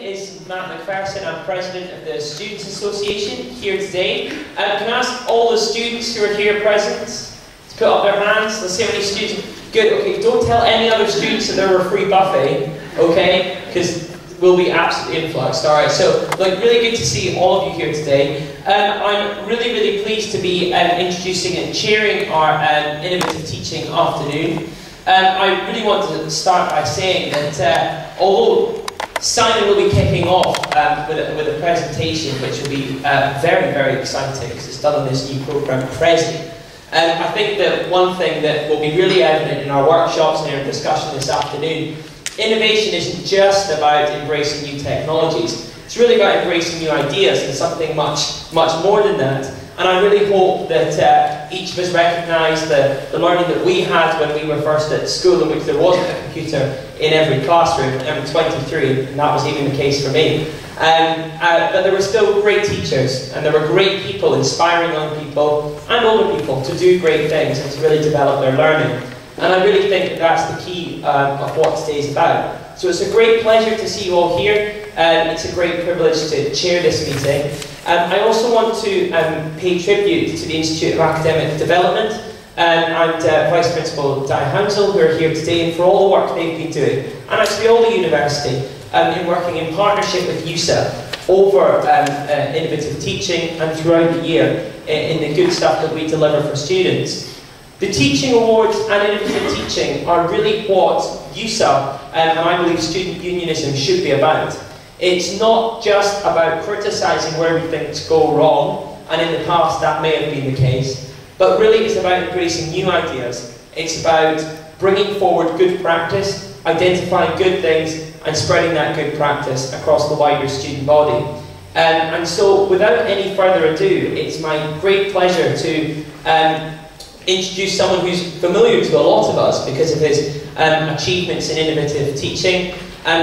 is Matt McPherson. I'm president of the Students Association here today. Can I ask all the students who are here present to put up their hands? Let's see how many students. Good, okay, don't tell any other students that there were a free buffet, okay? Because we'll be absolutely influxed. Alright, so really good to see all of you here today. I'm really pleased to be introducing and chairing our Innovative Teaching afternoon. I really want to start by saying that although Simon will be kicking off with a presentation which will be very exciting because it's done on this new programme, Prezi. I think that one thing that will be really evident in our workshops and in our discussion this afternoon, innovation isn't just about embracing new technologies. It's really about embracing new ideas and something much more than that. And I really hope that each of us recognise the learning that we had when we were first at school, in which there wasn't a computer in every classroom. I'm 23, and that was even the case for me. But there were still great teachers, and there were great people inspiring young people and older people to do great things and to really develop their learning. And I really think that that's the key of what today's about. So it's a great pleasure to see you all here. It's a great privilege to chair this meeting. I also want to pay tribute to the Institute of Academic Development and Vice Principal Di Hounsell, who are here today, and for all the work they've been doing, and actually all the university, in working in partnership with EUSA over innovative teaching and throughout the year in the good stuff that we deliver for students. The Teaching Awards and Innovative Teaching are really what EUSA and I believe student unionism should be about. It's not just about criticising where we things go wrong, and in the past that may have been the case, but really it's about embracing new ideas. It's about bringing forward good practice, identifying good things, and spreading that good practice across the wider student body. And so, without any further ado, it's my great pleasure to introduce someone who's familiar to a lot of us because of his achievements in innovative teaching.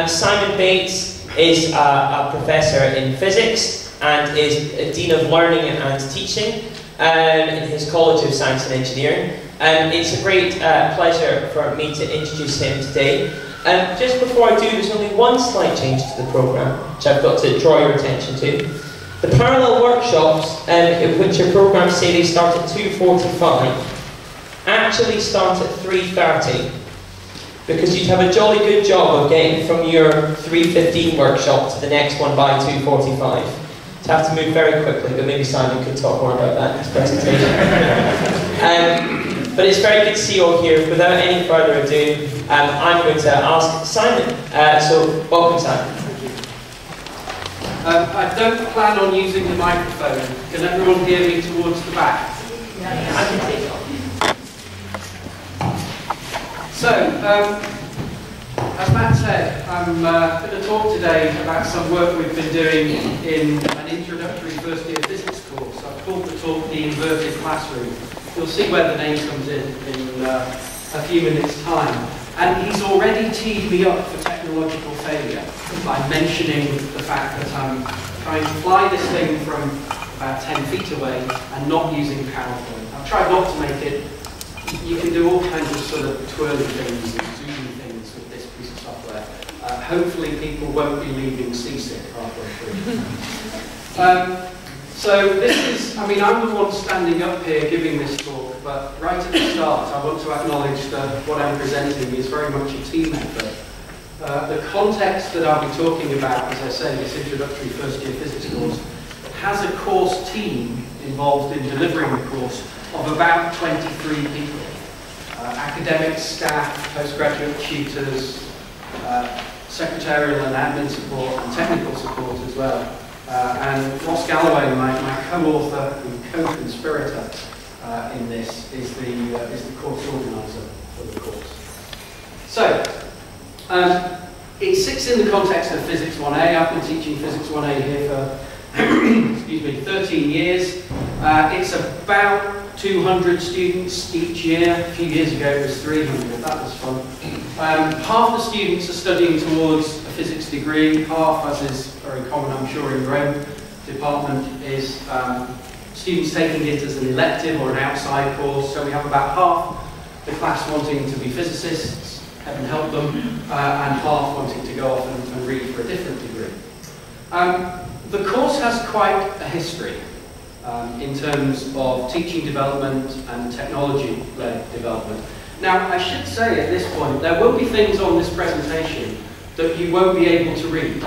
Simon Bates is a professor in physics and is a Dean of Learning and Teaching in his College of Science and Engineering. It's a great pleasure for me to introduce him today. Just before I do, there's only one slight change to the programme, which I've got to draw your attention to. The parallel workshops, in which your programmes say they start at 2:45, actually start at 3:30. Because you'd have a jolly good job of getting from your 3:15 workshop to the next one by 2:45. You'd have to move very quickly, but maybe Simon could talk more about that in his presentation. But it's very good to see you all here. Without any further ado, I'm going to ask Simon. So, welcome, Simon. I don't plan on using the microphone. Can everyone hear me towards the back? I can take it off. So, as Matt said, I'm going to talk today about some work we've been doing in an introductory first year physics course. I've called the talk The Inverted Classroom. You'll see where the name comes in a few minutes' time. And he's already teed me up for technological failure by mentioning the fact that I'm trying to fly this thing from about 10 feet away and not using PowerPoint. I've tried not to make it. You can do all kinds of sort of twirly things and zooming things with this piece of software. Hopefully people won't be leaving seasick halfway through. So this is, I mean, I'm the one standing up here giving this talk, but right at the start I want to acknowledge that what I'm presenting is very much a team effort. The context that I'll be talking about, as I say, this introductory first year physics course, has a course team involved in delivering the course of about 23 people. Academic staff, postgraduate tutors, secretarial and admin support, and technical support as well. And Ross Galloway, my co-author and co-conspirator in this, is the course organiser for the course. So, it sits in the context of Physics 1A. I've been teaching Physics 1A here for excuse me, 13 years. It's about 200 students each year. A few years ago it was 300, that was fun. Half the students are studying towards a physics degree, half, as is very common I'm sure in your own department, is students taking it as an elective or an outside course. So we have about half the class wanting to be physicists, heaven help them, and half wanting to go off and read for a different degree. The course has quite a history in terms of teaching development and technology-led development. Now, I should say at this point, there will be things on this presentation that you won't be able to read,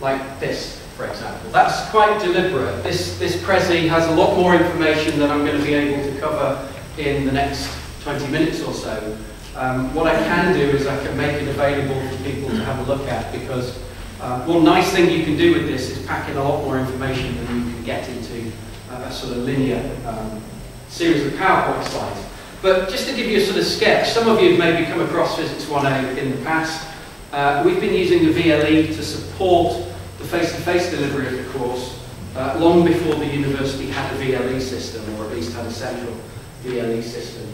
like this, for example. That's quite deliberate. This Prezi has a lot more information than I'm going to be able to cover in the next 20 minutes or so. What I can do is I can make it available for people to have a look at, because one nice thing you can do with this is pack in a lot more information than you can get into a sort of linear series of PowerPoint slides. But just to give you a sort of sketch, some of you have maybe come across Physics 1A in the past. We've been using the VLE to support the face-to-face delivery of the course long before the university had a VLE system, or at least had a central VLE system.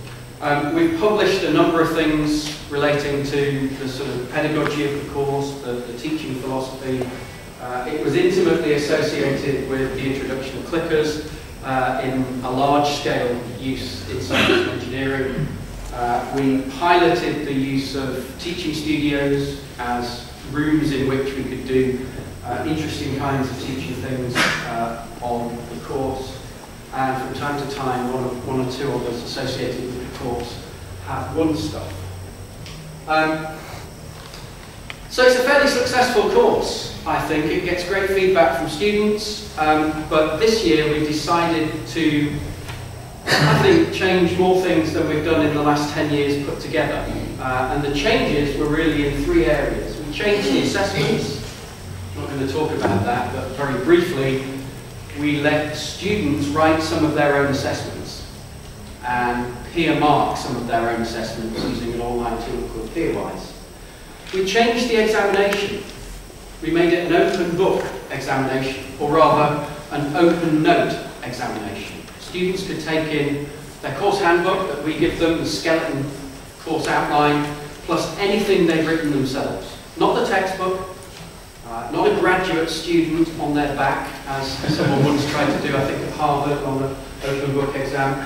We've published a number of things relating to the sort of pedagogy of the course, the teaching philosophy. It was intimately associated with the introduction of clickers in a large-scale use in science and engineering. We piloted the use of teaching studios as rooms in which we could do interesting kinds of teaching things on the course. And from time to time, one or two of us associated with the course have won stuff. So it's a fairly successful course, I think. It gets great feedback from students, but this year we've decided to, I think, change more things than we've done in the last 10 years put together. And the changes were really in 3 areas. We changed the assessments. I'm not going to talk about that, but very briefly, we let students write some of their own assessments and peer mark some of their own assessments using an online tool called Peerwise. We changed the examination. We made it an open book examination, or rather an open note examination. Students could take in their course handbook that we give them, the skeleton course outline, plus anything they've written themselves. Not the textbook, not a graduate student on their back, as someone once tried to do, I think, at Harvard on an open book exam.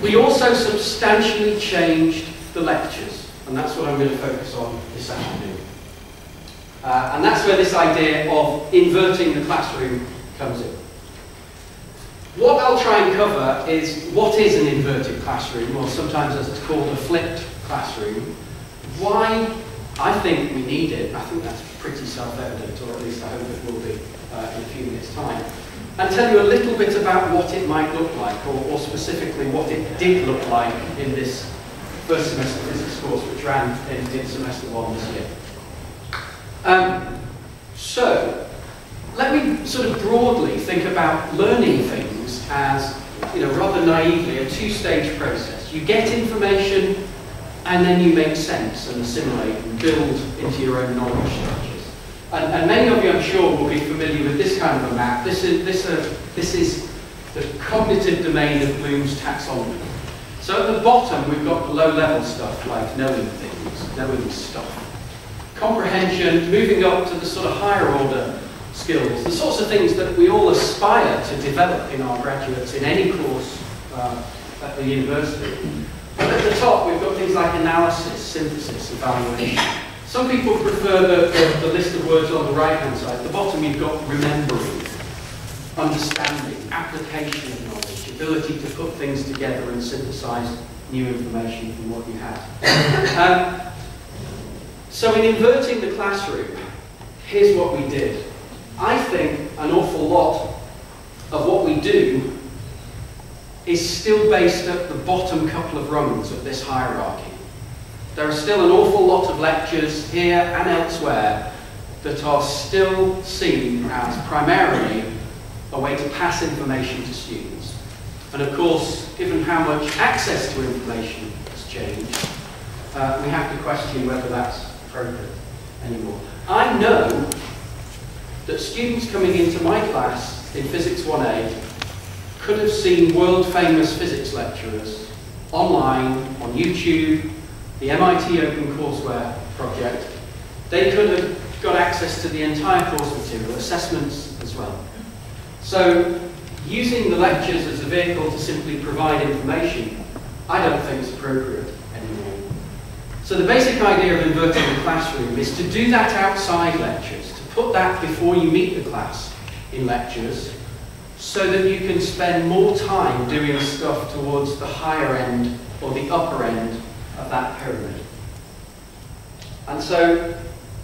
We also substantially changed the lectures, and that's what I'm going to focus on this afternoon. And that's where this idea of inverting the classroom comes in. What I'll try and cover is what is an inverted classroom, or sometimes as it's called, a flipped classroom. Why I think we need it. I think that's pretty self-evident, or at least I hope it will be in a few minutes' time. And tell you a little bit about what it might look like, or specifically what it did look like in this first semester physics course, which ran in semester 1 this year. So, let me sort of broadly think about learning things as, rather naively, a 2-stage process. You get information, and then you make sense and assimilate and build into your own knowledge structures. And many of you, I'm sure, will be familiar with this kind of a map. This is the cognitive domain of Bloom's taxonomy. So at the bottom, we've got the low-level stuff, like knowing things, knowing stuff. Comprehension, moving up to the sort of higher order skills, the sorts of things that we all aspire to develop in our graduates in any course at the university. But at the top, we've got things like analysis, synthesis, evaluation. Some people prefer the list of words on the right-hand side. At the bottom, you've got remembering, understanding, application of knowledge, ability to put things together and synthesize new information from what you have. So in inverting the classroom, here's what we did. I think an awful lot of what we do is still based at the bottom couple of rungs of this hierarchy. There are still an awful lot of lectures here and elsewhere that are still seen as primarily a way to pass information to students. And of course, given how much access to information has changed, we have to question whether that's appropriate anymore. I know that students coming into my class in Physics 1A could have seen world-famous physics lecturers online, on YouTube, the MIT OpenCourseware project. They could have got access to the entire course material, assessments as well. So, using the lectures as a vehicle to simply provide information, I don't think is appropriate anymore. So the basic idea of inverting the classroom is to do that outside lectures, to put that before you meet the class in lectures, so that you can spend more time doing stuff towards the higher end or the upper end of that pyramid. And so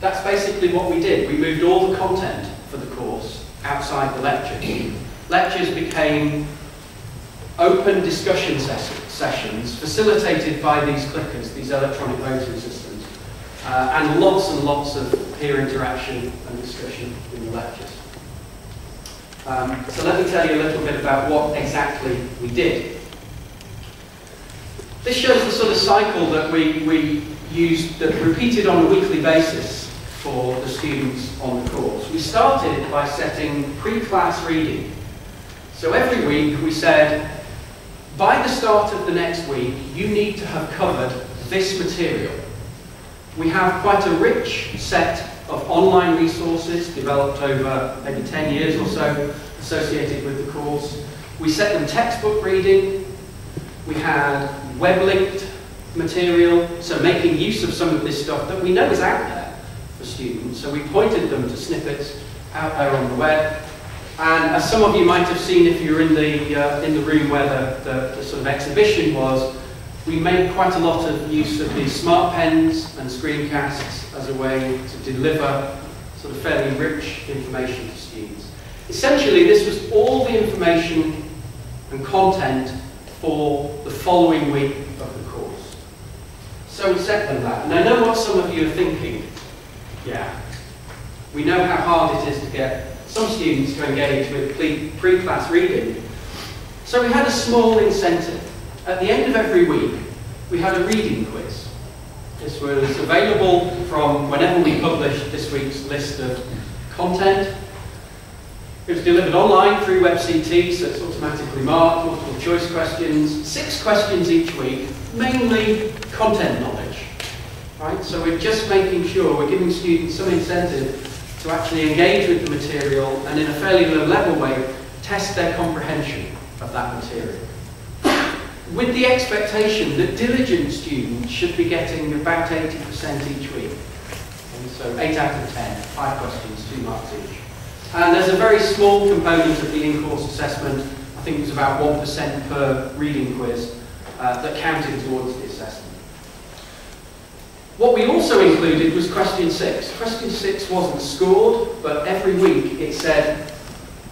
that's basically what we did. We moved all the content for the course outside the lectures. Lectures became open discussion sessions facilitated by these clickers, these electronic voting systems, and lots of peer interaction and discussion in the lectures. So let me tell you a little bit about what exactly we did. This shows the sort of cycle that we used, that repeated on a weekly basis for the students on the course. We started by setting pre-class reading. So every week we said, by the start of the next week, you need to have covered this material. We have quite a rich set of online resources developed over maybe 10 years or so associated with the course. We set them textbook reading. We had web-linked material, so making use of some of this stuff that we know is out there for students. So we pointed them to snippets out there on the web. And as some of you might have seen if you were in the room where the sort of exhibition was, we made quite a lot of use of these smart pens and screencasts as a way to deliver sort of fairly rich information to students. Essentially, this was all the information and content for the following week of the course. So we set them that. And I know what some of you are thinking. Yeah, we know how hard it is to get some students to engage with pre-class reading. So we had a small incentive. At the end of every week, we had a reading quiz. This was available from whenever we published this week's list of content. It was delivered online through WebCT, so it's automatically marked, multiple choice questions, 6 questions each week, mainly content knowledge. Right? So we're just making sure we're giving students some incentive to actually engage with the material and in a fairly low-level way, test their comprehension of that material. With the expectation that diligent students should be getting about 80% each week. And so 8 out of 10, 5 questions, 2 marks each. And there's a very small component of the in-course assessment, I think it was about 1% per reading quiz, that counted towards the assessment. What we also included was question 6. Question 6 wasn't scored, but every week it said,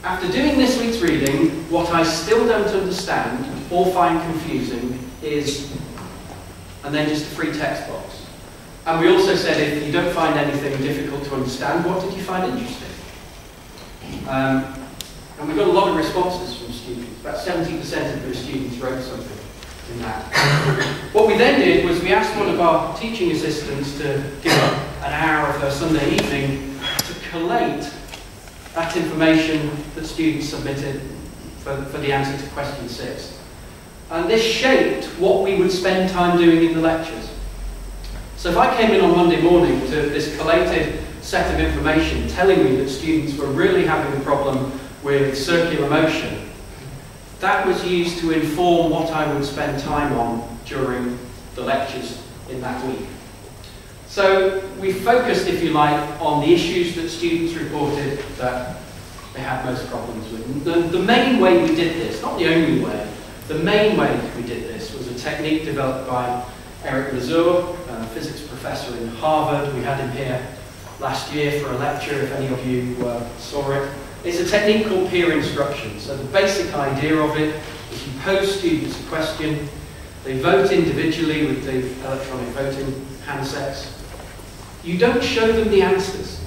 after doing this week's reading, what I still don't understand or find confusing is, and then just a free text box. And we also said, if you don't find anything difficult to understand, what did you find interesting? And we got a lot of responses from students. About 70% of the students wrote something in that. What we then did was we asked one of our teaching assistants to give up an hour of her Sunday evening to collate that information that students submitted for the answer to question 6. And this shaped what we would spend time doing in the lectures. So if I came in on Monday morning to this collated set of information telling me that students were really having a problem with circular motion, that was used to inform what I would spend time on during the lectures in that week. So we focused, if you like, on the issues that students reported that they had most problems with. The main way we did this, not the only way, the main way we did this was a technique developed by Eric Lazur, a physics professor in Harvard. We had him here last year for a lecture, if any of you saw it. It's a technique called peer instruction. So the basic idea of it is you pose students a question, they vote individually with the electronic voting handsets. You don't show them the answers,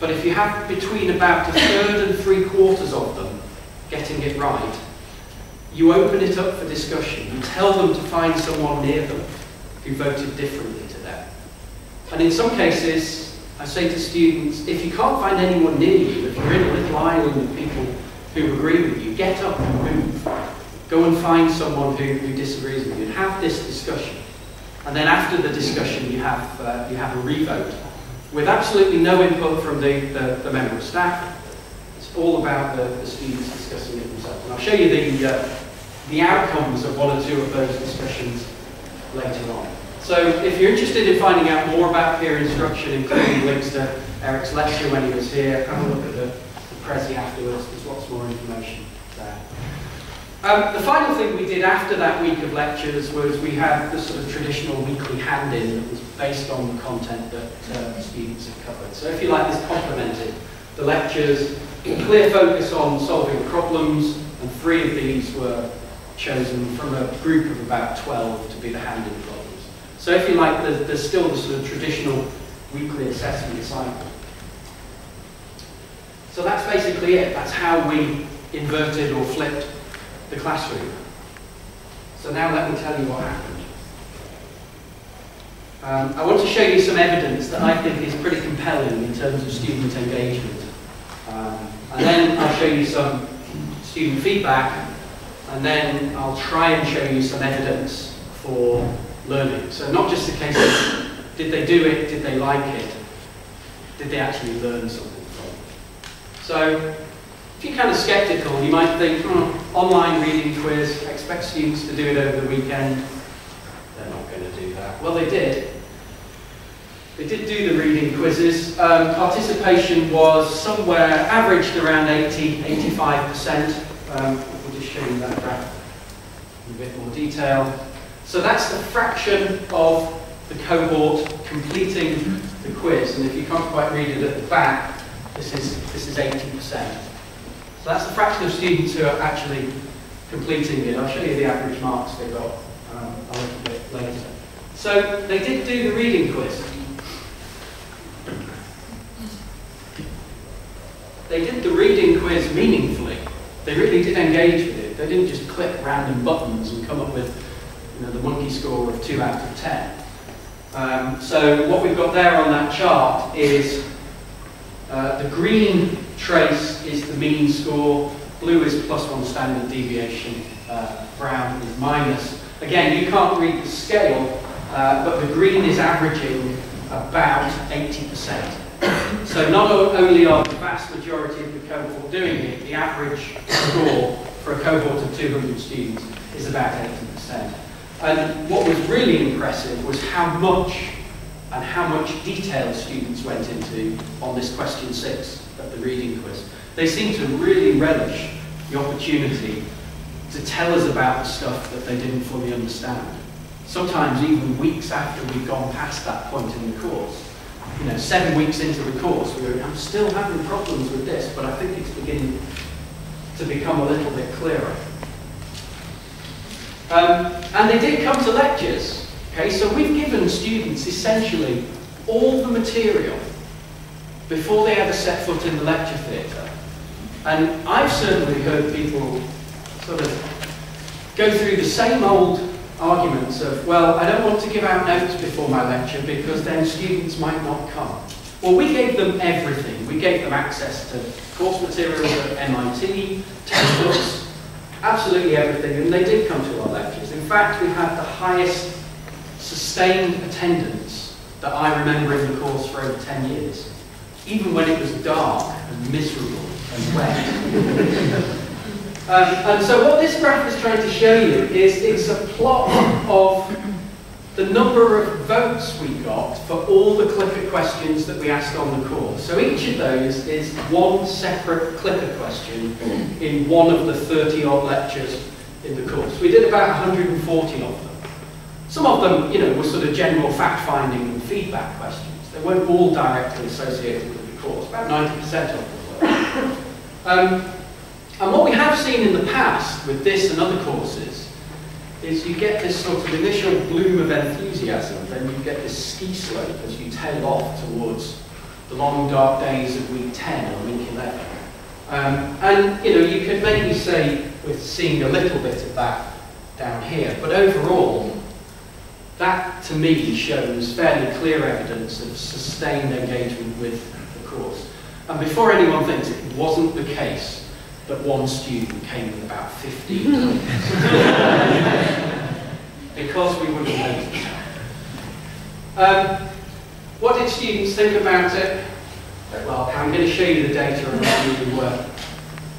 but if you have between about a third and 3/4 of them getting it right, you open it up for discussion. You tell them to find someone near them who voted differently to them. And in some cases, I say to students, if you can't find anyone near you, if you're in a little island of people who agree with you, get up and move. Go and find someone who disagrees with you and have this discussion. And then after the discussion, you have a revote with absolutely no input from the member of staff. It's all about the students discussing it themselves. And I'll show you the outcomes of 1 or 2 of those discussions later on. So if you're interested in finding out more about peer instruction, including links to Eric's lecture when he was here, have a look at the Prezi afterwards. There's lots more information there. The final thing we did after that week of lectures was we had the sort of traditional weekly hand-in that was based on the content that students had covered. So if you like, this complemented the lectures, clear focus on solving problems, and 3 of these were chosen from a group of about 12 to be the hand-in problems. So if you like, there's still the sort of traditional weekly assessment cycle. So that's basically it. That's how we inverted or flipped the classroom. So now let me tell you what happened. I want to show you some evidence that I think is pretty compelling in terms of student engagement. And then I'll show you some student feedback, and then I'll try and show you some evidence for learning. So not just a case of, did they do it, did they like it, did they actually learn something from it? So if you're kind of skeptical, you might think, online reading quiz, expect students to do it over the weekend. They're not going to do that. Well, they did. They did do the reading quizzes. Participation was somewhere averaged around 85%. We'll just show you that graph in a bit more detail. So that's the fraction of the cohort completing the quiz. And if you can't quite read it at the back, this is 80%. So that's the fraction of students who are actually completing it. I'll show you the average marks they got a little bit later. So they did do the reading quiz. They did the reading quiz meaningfully. They really did engage with it. They didn't just click random buttons and come up with the monkey score of 2 out of 10. So what we've got there on that chart is the green trace is the mean score, blue is +1 standard deviation, brown is minus. Again, you can't read the scale, but the green is averaging about 80%. So not only are the vast majority of the cohort doing it, the average score for a cohort of 200 students is about 80%. And what was really impressive was how much detail students went into on this question 6 of the reading quiz. They seemed to really relish the opportunity to tell us about the stuff that they didn't fully understand. Sometimes even weeks after we'd gone past that point in the course. 7 weeks into the course, I'm still having problems with this, but I think it's beginning to become a little bit clearer. And they did come to lectures. Okay, so we've given students essentially all the material before they ever set foot in the lecture theatre. And I've certainly heard people sort of go through the same old arguments of, well, I don't want to give out notes before my lecture because then students might not come. Well, we gave them everything. We gave them access to course materials at MIT, textbooks, absolutely everything, and they did come to our lectures. In fact, we had the highest sustained attendance that I remember in the course for over 10 years, even when it was dark and miserable and wet. And so what this graph is trying to show you is it's a plot of the number of votes we got for all the clicker questions that we asked on the course. So each of those is one separate clicker question in one of the 30-odd lectures in the course. We did about 140 of them. Some of them, were sort of general fact-finding and feedback questions. They weren't all directly associated with the course. About 90% of them were. And what we have seen in the past with this and other courses is you get this sort of initial bloom of enthusiasm, then you get this ski slope as you tail off towards the long dark days of week 10 or week 11. And you could maybe say we're seeing a little bit of that down here, but overall, that to me shows fairly clear evidence of sustained engagement with the course. And before anyone thinks it wasn't the case that one student came with about 15 notes. Because we wouldn't notice. What did students think about it? Well, I'm going to show you the data and let you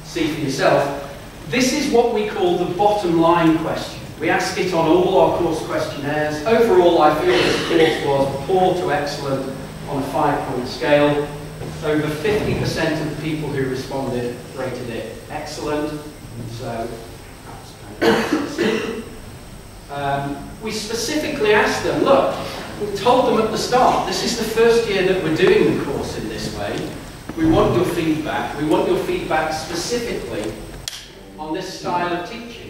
see for yourself. This is what we call the bottom line question. We ask it on all our course questionnaires. Overall, I feel this course was poor to excellent on a 5-point scale. Over 50% of the people who responded rated it excellent. So that's kind of we specifically asked them, look, we told them at the start, this is the first year that we're doing the course in this way. We want your feedback. We want your feedback specifically on this style of teaching.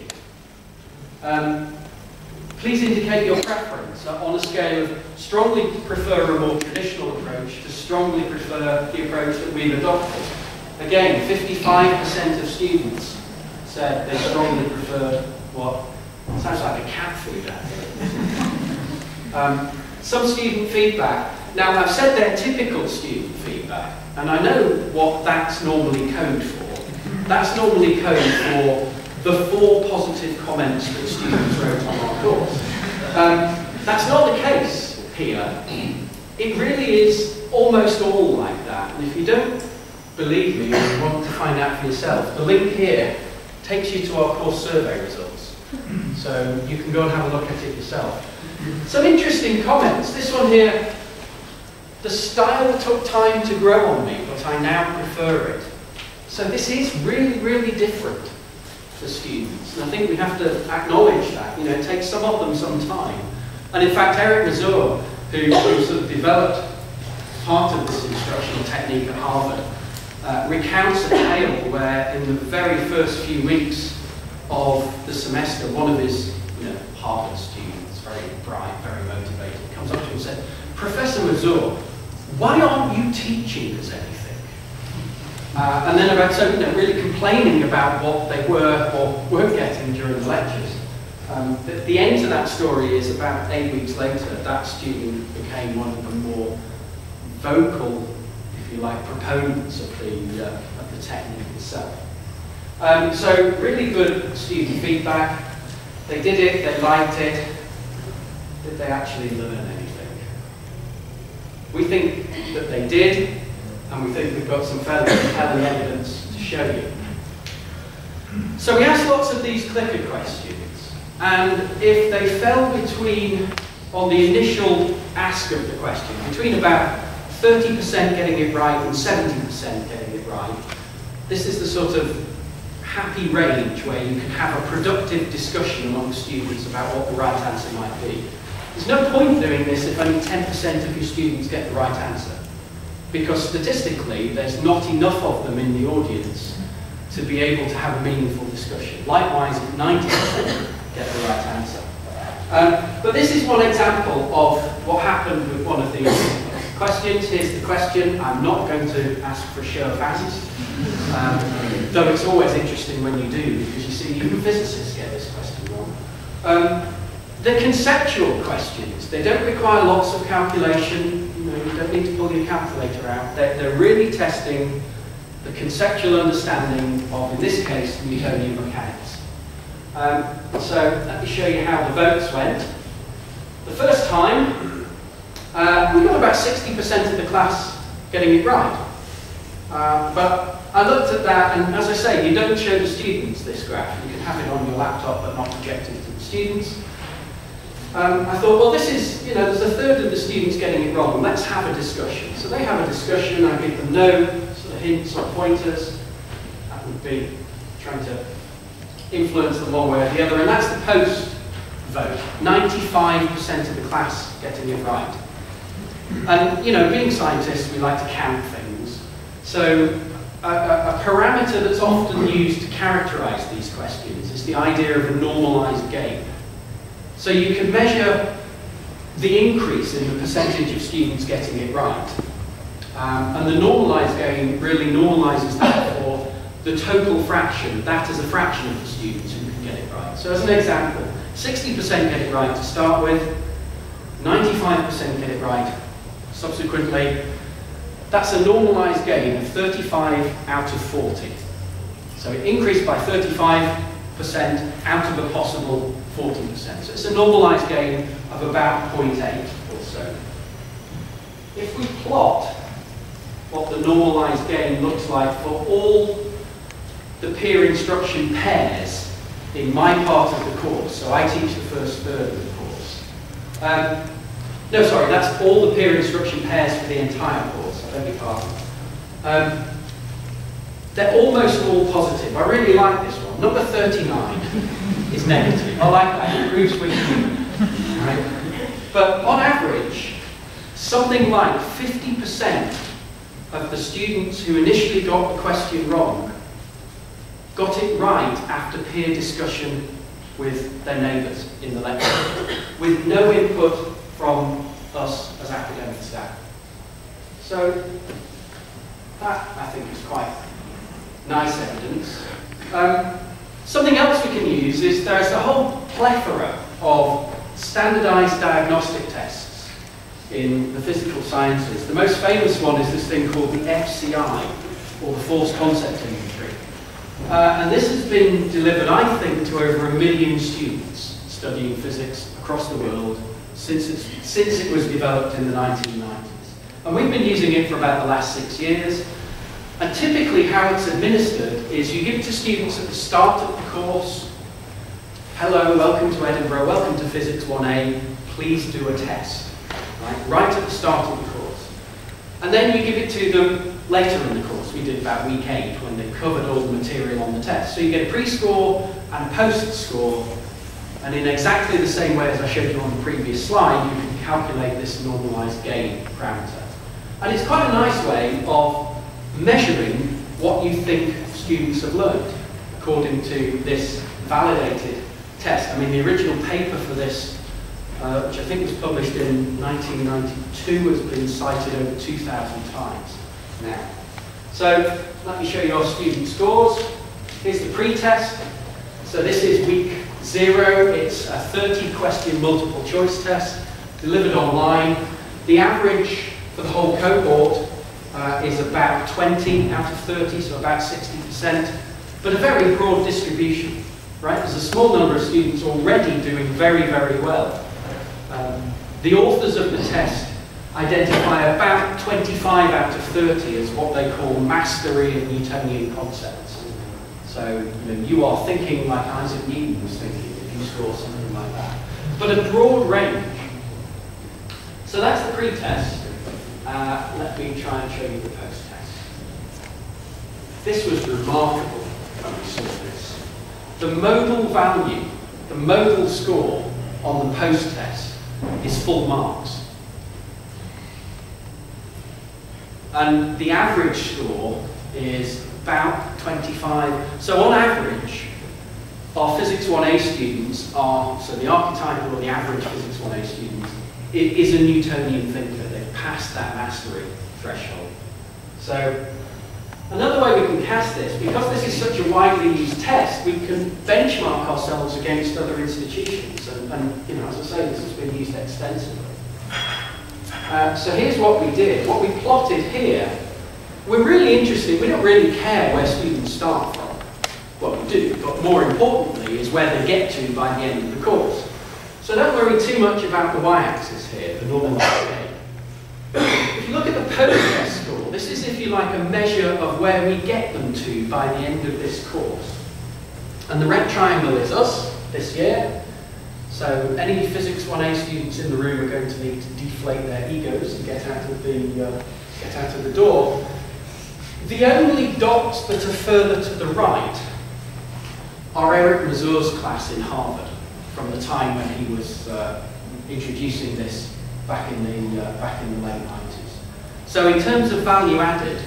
Please indicate your preference on a scale of strongly prefer a more traditional approach to strongly prefer the approach that we've adopted. Again, 55% of students said they strongly prefer what sounds like a cat food ad. Some student feedback. Now, I've said they're typical student feedback, and I know what that's normally code for. That's normally code for the 4 positive comments that students wrote on our course. That's not the case here. It really is almost all like that. And if you don't believe me or you want to find out for yourself, the link here takes you to our course survey results. So you can go and have a look at it yourself. Some interesting comments. This one here, the style took time to grow on me, but I now prefer it. So this is really, really different for students. And I think we have to acknowledge that. You know, it takes some of them some time. And in fact, Eric Mazur, who sort of developed part of this instructional technique at Harvard, recounts a tale where in the very first few weeks of the semester, one of his Harvard students, very bright, very motivated, comes up to him and said, "Professor Mazur, why aren't you teaching us anything?" And then about really complaining about what they were or weren't getting during the lectures. The end to that story is about 8 weeks later, that student became one of the more vocal, if you like, proponents of the technique itself. So really good student feedback. They did it, they liked it. Did they actually learn anything? We think that they did, and we think we've got some fairly compelling evidence to show you. So we asked lots of these clicker questions, and if they fell between, on the initial ask of the question, between about 30% getting it right and 70% getting it right, this is the sort of happy range where you can have a productive discussion among students about what the right answer might be. There's no point doing this if only 10% of your students get the right answer, because statistically there's not enough of them in the audience to be able to have a meaningful discussion. Likewise, if 90% get the right answer. But this is one example of what happened with one of these questions. Here's the question. I'm not going to ask for a show of hands, though it's always interesting when you do, because you see even physicists get this question wrong. The conceptual questions, they don't require lots of calculation. You don't need to pull your calculator out. They're really testing the conceptual understanding of, in this case, Newtonian mechanics. So let me show you how the votes went. The first time, we got about 60% of the class getting it right. But I looked at that, and as I say, you don't show the students this graph. You can have it on your laptop, but not project it to the students. I thought, well, this is, there's a third of the students getting it wrong. Let's have a discussion. So they have a discussion. I give them no sort of hints or pointers. That would be trying to influence them one way or the other. And that's the post vote. 95% of the class getting it right. And, being scientists, we like to count things. So a parameter that's often used to characterize these questions is the idea of a normalized gain. So you can measure the increase in the percentage of students getting it right. And the normalized gain really normalizes that for the total fraction, that is a fraction of the students who can get it right. So as an example, 60% get it right to start with, 95% get it right subsequently. That's a normalized gain of 35 out of 40. So it increased by 35% out of a possible 40%. So it's a normalized gain of about 0.8 or so. If we plot what the normalized gain looks like for all the peer instruction pairs in my part of the course. So I teach the first third of the course. No, sorry, that's all the peer instruction pairs for the entire course. I beg your pardon. They're almost all positive. I really like this one. Number 39 is negative. I like that. It proves we're human. Right? But on average, something like 50% of the students who initially got the question wrong got it right after peer discussion with their neighbours in the lecture, with no input from us as academic staff. So that, I think, is quite nice evidence. Something else we can use is there's a whole plethora of standardised diagnostic tests in the physical sciences. The most famous one is this thing called the FCI, or the Force Concept Inventory. And this has been delivered, I think, to over 1 million students studying physics across the world since it was developed in the 1990s. And we've been using it for about the last 6 years. And typically how it's administered is you give it to students at the start of the course. Hello, welcome to Edinburgh, welcome to Physics 1A, please do a test. Right at the start of the course. And then you give it to them later in the course. We did about week 8 when they've covered all the material on the test. So you get a pre-score and a post-score, and in exactly the same way as I showed you on the previous slide, you can calculate this normalized gain parameter. And it's quite a nice way of measuring what you think students have learned according to this validated test. I mean, the original paper for this, which I think was published in 1992, has been cited over 2,000 times now. So let me show you our student scores. Here's the pre-test. So this is week 0. It's a 30-question multiple choice test delivered online. The average for the whole cohort is about 20 out of 30, so about 60%, but a very broad distribution, right? There's a small number of students already doing very, very well. The authors of the test identify about 25 out of 30 as what they call mastery of Newtonian concepts. So you are thinking like Isaac Newton was thinking if you score something like that. But a broad range. So that's the pre-test. Let me try and show you the post-test. This was remarkable when we saw this. The modal value, the modal score on the post-test is full marks. And the average score is about 25. So on average, our Physics 1A students are, so the archetypal or the average Physics 1A students, it is a Newtonian thinker. They've passed that mastery threshold. So another way we can cast this, because this is such a widely used test, we can benchmark ourselves against other institutions. And as I say, this has been used extensively. So here's what we did. What we plotted here, we're really interested. We don't really care where students start from. Well, we do, but more importantly is where they get to by the end of the course. So don't worry too much about the y-axis here, the normalized gain. If you look at the post-test score, this is, if you like, a measure of where we get them to by the end of this course. And the red triangle is us this year. So any Physics 1A students in the room are going to need to deflate their egos to get out of the door. The only dots that are further to the right are Eric Mazur's class in Harvard, from the time when he was introducing this back in the late 90s. So in terms of value added,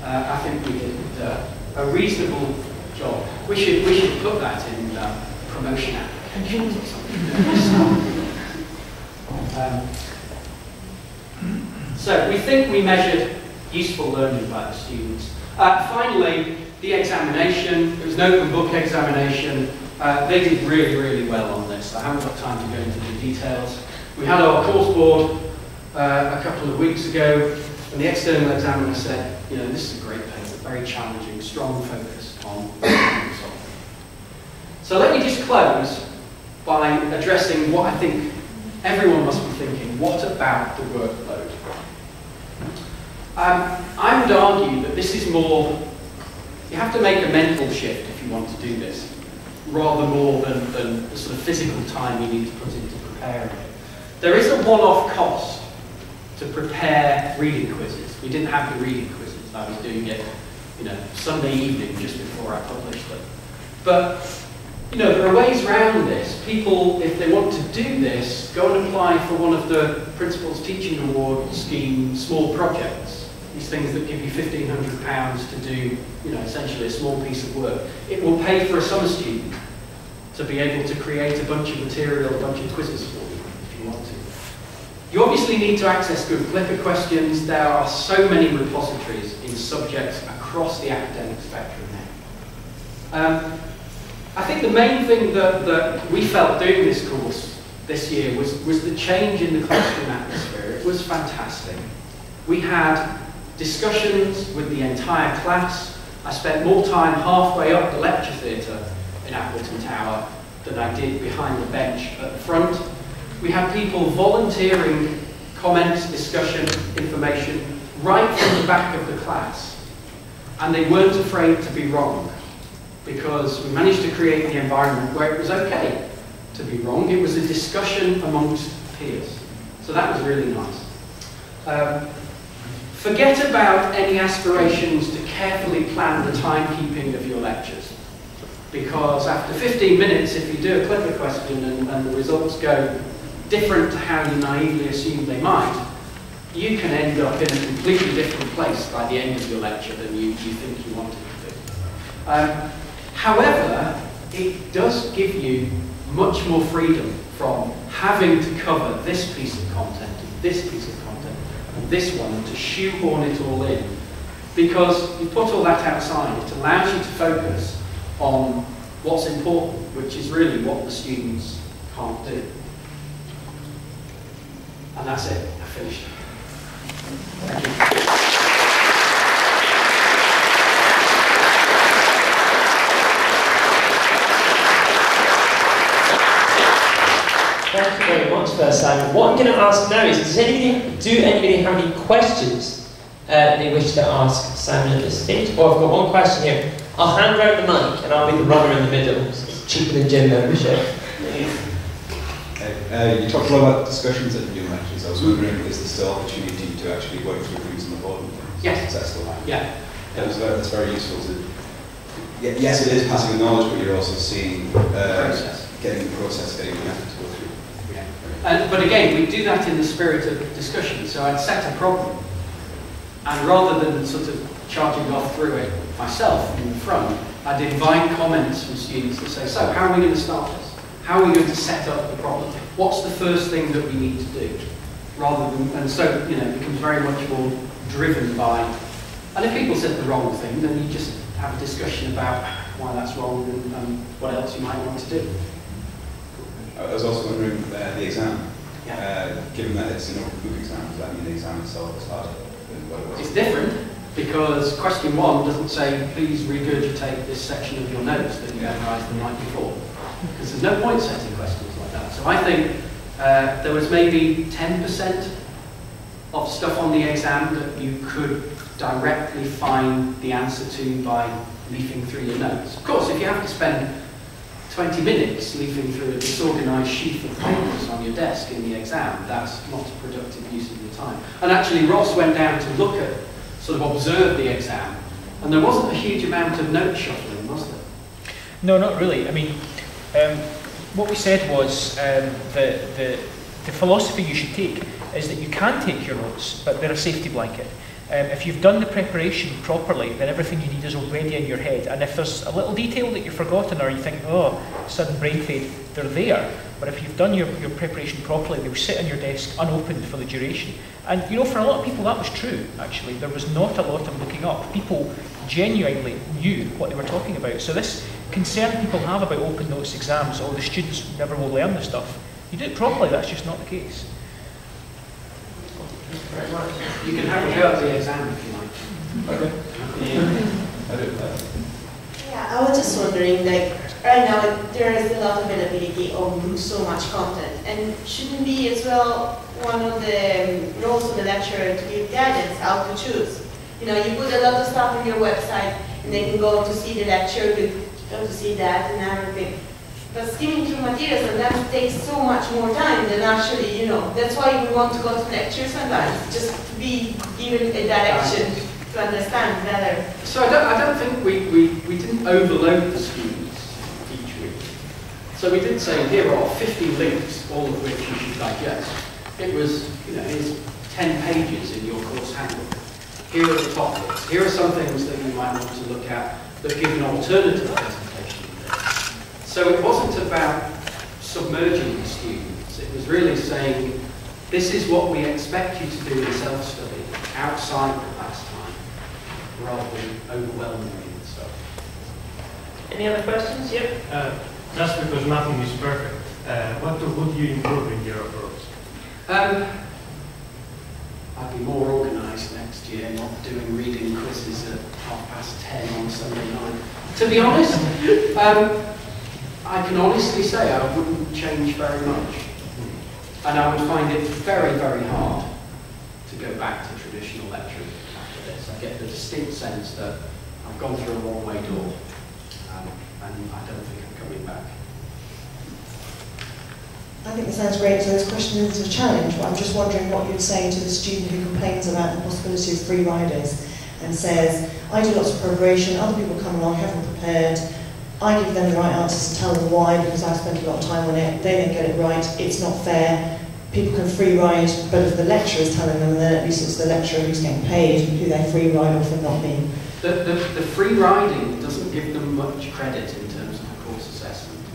I think we did a reasonable job. We should put that in promotion applications or something. So we think we measured useful learning by the students. Finally, the examination. It was an open book examination. They did really, really well on this. I haven't got time to go into the details. We had our course board a couple of weeks ago, and the external examiner said, this is a great paper, very challenging, strong focus on problem solving. So let me just close by addressing what I think everyone must be thinking. What about the workload? I would argue that this is more, you have to make a mental shift if you want to do this. rather more than the sort of physical time you need to put into preparing it. There is a one-off cost to prepare reading quizzes. We didn't have the reading quizzes. I was doing it, Sunday evening just before I published them. But, there are ways around this. People, if they want to do this, go and apply for one of the Principal's Teaching Award scheme small projects. These things that give you £1,500 to do, essentially a small piece of work. It will pay for a summer student to be able to create a bunch of material, a bunch of quizzes for you, if you want to. You obviously need to access good Clicker questions. There are so many repositories in subjects across the academic spectrum now. I think the main thing that we felt doing this course this year was the change in the classroom atmosphere. It was fantastic. We had discussions with the entire class. I spent more time halfway up the lecture theatre in Appleton Tower than I did behind the bench at the front. We had people volunteering comments, discussion, information right from the back of the class. And they weren't afraid to be wrong, because we managed to create the environment where it was okay to be wrong. It was a discussion amongst peers. So that was really nice. Forget about any aspirations to carefully plan the timekeeping of your lectures, because after 15 minutes, if you do a Clicker question and the results go different to how you naively assumed they might, you can end up in a completely different place by the end of your lecture than you think you wanted to do. However, it does give you much more freedom from having to cover this piece of content, this piece of content, and this one, to shoehorn it all in. Because you put all that outside, it allows you to focus on what's important, which is really what the students can't do. And that's it. I finished. Thank you. Thank you very much for that, Simon. What I'm going to ask now is, does anybody have any questions they wish to ask Simon at this stage? Oh, I've got one question here. I'll hand round the mic and I'll be the runner in the middle. It's cheaper than gym membership. You talked a lot about discussions at your lectures. I was wondering, is there still opportunity to actually work through things on the board and things? Yes. Is that still happening? Yeah. That's very useful to... Yes, it is passing the knowledge, but you're also seeing... getting the process, getting the effort to go through. Yeah. But again, we do that in the spirit of discussion. So I'd set a problem, and rather than sort of charging off through it myself in the front, I'd invite comments from students that say, so how are we going to start this? How are we going to set up the problem? What's the first thing that we need to do? Rather than, and so, it becomes very much more driven by, and if people said the wrong thing, then you just have a discussion about why that's wrong and what else you might want to do. I was also wondering the exam. Yeah. Given that it's an open book exam, does that mean the exam itself is harder than what it was? It's different, because question 1 doesn't say, please regurgitate this section of your notes that you memorised the night before. Because there's no point setting questions like that. So I think there was maybe 10% of stuff on the exam that you could directly find the answer to by leafing through your notes. Of course, if you have to spend 20 minutes leafing through a disorganised sheaf of papers on your desk in the exam, that's not a productive use of your time. And actually, Ross went down to look at, sort of observe the exam, and there wasn't a huge amount of note shuffling, was there? No, not really. I mean, what we said was the philosophy you should take is that you can take your notes, but they're a safety blanket. If you've done the preparation properly, then everything you need is already in your head. And if there's a little detail that you've forgotten, or you think, oh, sudden brain fade, they're there. But if you've done your preparation properly, they'll sit on your desk unopened for the duration. And for a lot of people that was true, actually. There was not a lot of looking up. People genuinely knew what they were talking about. So this concern people have about open notes exams, the students never will learn this stuff. You do it properly, that's just not the case. You can have a go at the exam if you like. Okay. Yeah, I was just wondering, like, right now there is a lot of availability of so much content, and shouldn't be as well one of the roles of the lecturer to give guidance how to choose. You put a lot of stuff on your website, and they can go to see the lecture with Don't you see that in Arabic? But skimming through materials sometimes takes so much more time than actually, you know, that's why we want to go to lectures sometimes, just to be given a direction to understand better. So I don't think we didn't overload the students each week. So we did say, here are 50 links, all of which you should digest. It was, you know, here's 10 pages in your course handbook. Here are the topics. Here are some things that you might want to look at that give an alternative presentation. So it wasn't about submerging the students. It was really saying, this is what we expect you to do in self-study outside the class time, rather than overwhelming you with stuff. Any other questions? Yep. Just because nothing is perfect, what would you improve in your approach? I'd be more organised next year, not doing reading quizzes at 10:30 on Sunday night. To be honest, I can honestly say I wouldn't change very much. And I would find it very, very hard to go back to traditional lecturing after this. I get the distinct sense that I've gone through a one-way door, and I don't think I'm coming back. I think it sounds great, so this question is a challenge, but I'm just wondering what you'd say to the student who complains about the possibility of free riders and says, I do lots of preparation, other people come along, haven't prepared, I give them the right answers and tell them why because I've spent a lot of time on it, they don't get it right, it's not fair, people can free ride, but if the lecturer is telling them, then at least it's the lecturer who's getting paid, who they free ride off and not me. The free riding doesn't give them much credit in terms of the course assessment,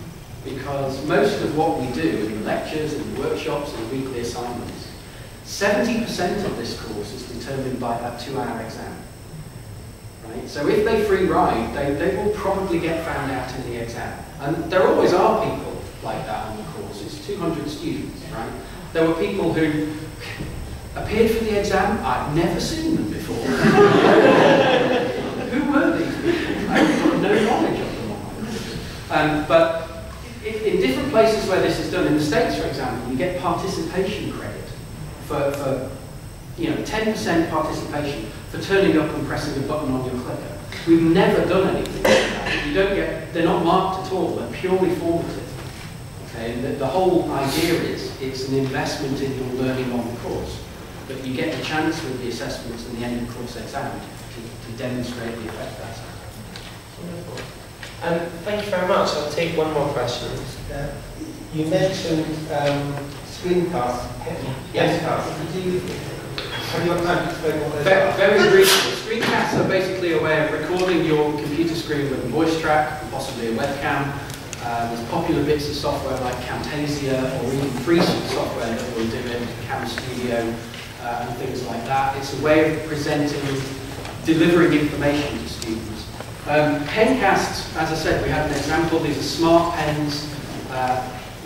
because most of what we do in the lectures and the workshops and the weekly assignments, 70% of this course is determined by that 2-hour exam. Right? So if they free ride, they will probably get found out in the exam. And there always are people like that on the course. It's 200 students, right? There were people who appeared for the exam. I'd never seen them before. Who were these people? I've got no knowledge of them. But in different places where this is done, in the States, for example, you get participation credit for 10% participation for turning up and pressing a button on your clicker. We've never done anything like that. They're not marked at all. They're purely formative. Okay, and the whole idea is it's an investment in your learning on the course, but you get the chance with the assessments and the end of course exam to demonstrate the effect that's had. Wonderful. Thank you very much. I'll take one more question. You mentioned screencasts. Yes. Have you got time to explain what those are? Very briefly, screencasts are basically a way of recording your computer screen with a voice track, and possibly a webcam. There's popular bits of software like Camtasia or even free software that will do it, Cam Studio and things like that. It's a way of presenting, delivering information to students. Pencasts, as I said, we had an example. These are smart pens.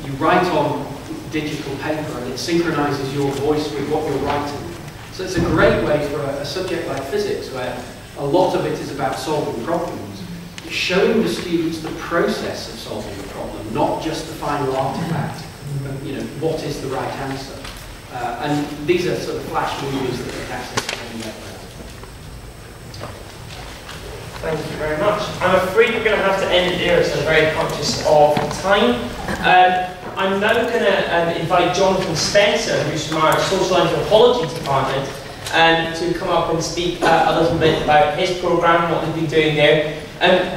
You write on digital paper and it synchronizes your voice with what you're writing. So it's a great way for a subject like physics, where a lot of it is about solving problems, showing the students the process of solving the problem, not just the final artifact, but what is the right answer. And these are sort of flash movies that get access to the web. Thank you very much. I'm afraid we're going to have to end it there, so I'm very conscious of time. I'm now going to invite Jonathan Spencer, who's from our Social Anthropology department, to come up and speak a little bit about his programme, what he's been doing there.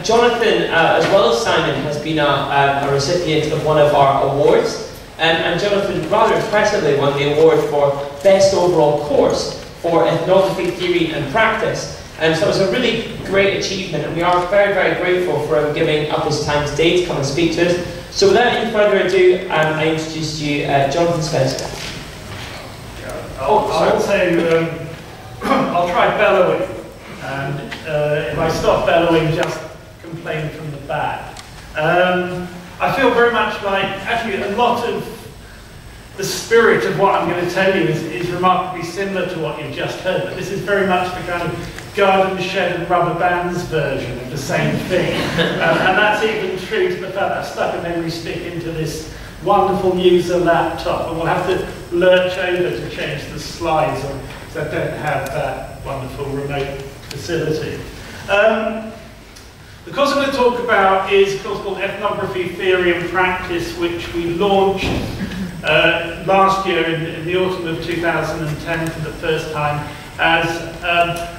Jonathan, as well as Simon, has been a recipient of one of our awards, and Jonathan rather impressively won the award for Best Overall Course for Ethnography Theory and Practice. So it was a really great achievement, and we are very, very grateful for him giving up his time today to come and speak to us. So without any further ado, I introduce to you Jonathan Spencer. I'll try bellowing, and if I stop bellowing, just complain from the back. I feel very much like, actually, a lot of the spirit of what I'm going to tell you is remarkably similar to what you've just heard, but this is very much the kind of garden shed and rubber bands version of the same thing. And that's even true to the fact that I've stuck a memory stick into this wonderful EUSA laptop, and we'll have to lurch over to change the slides because I don't have that wonderful remote facility. The course I'm going to talk about is a course called Ethnography, Theory and Practice, which we launched last year in the autumn of 2010 for the first time as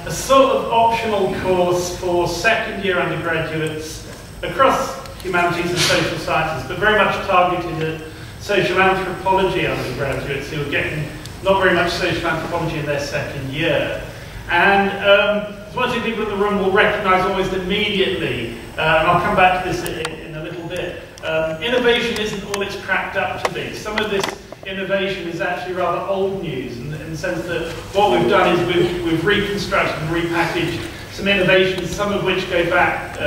a sort of optional course for second-year undergraduates across humanities and social sciences, but very much targeted at social anthropology undergraduates who are getting not very much social anthropology in their second year. And one or two people in the room will recognise almost immediately, and I'll come back to this in a little bit, innovation isn't all it's cracked up to be. Some of this innovation is actually rather old news in the sense that what we've done is we've reconstructed and repackaged some innovations, some of which go back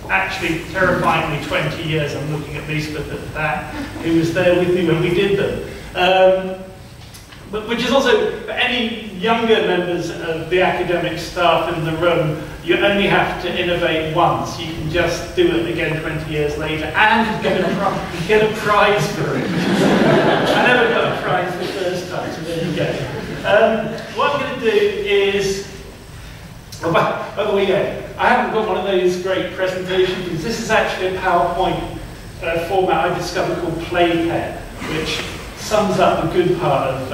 actually terrifyingly 20 years. I'm looking at Lisbeth at that, who was there with me when we did them. But which is also, for any younger members of the academic staff in the room, you only have to innovate once. You can just do it again 20 years later and get a prize for it. I never got a prize the first time, so there you go. What I'm going to do is, oh, by the way, I haven't got one of those great presentations because this is actually a PowerPoint format I discovered called Playpen, which sums up a good part of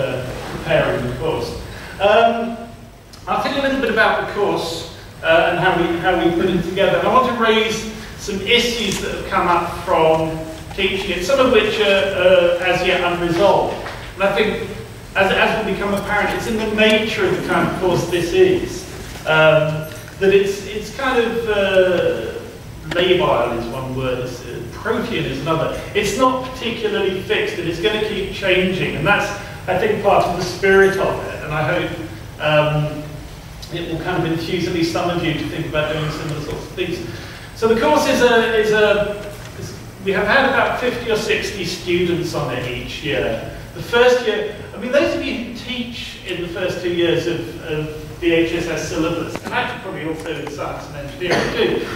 preparing the course. I'll tell you a little bit about the course and how we put it together. And I want to raise some issues that have come up from teaching it, some of which are as yet unresolved. And I think, as will become apparent, it's in the nature of the kind of course this is, that it's kind of labile is one word, protean is another. It's not particularly fixed, and it's going to keep changing, and that's, I think, part of the spirit of it, and I hope it will kind of infuse at least some of you to think about doing similar sorts of things. So the course we have had about 50 or 60 students on it each year. The first year, I mean, those of you who teach in the first 2 years of the HSS syllabus, and actually probably also in science and engineering too,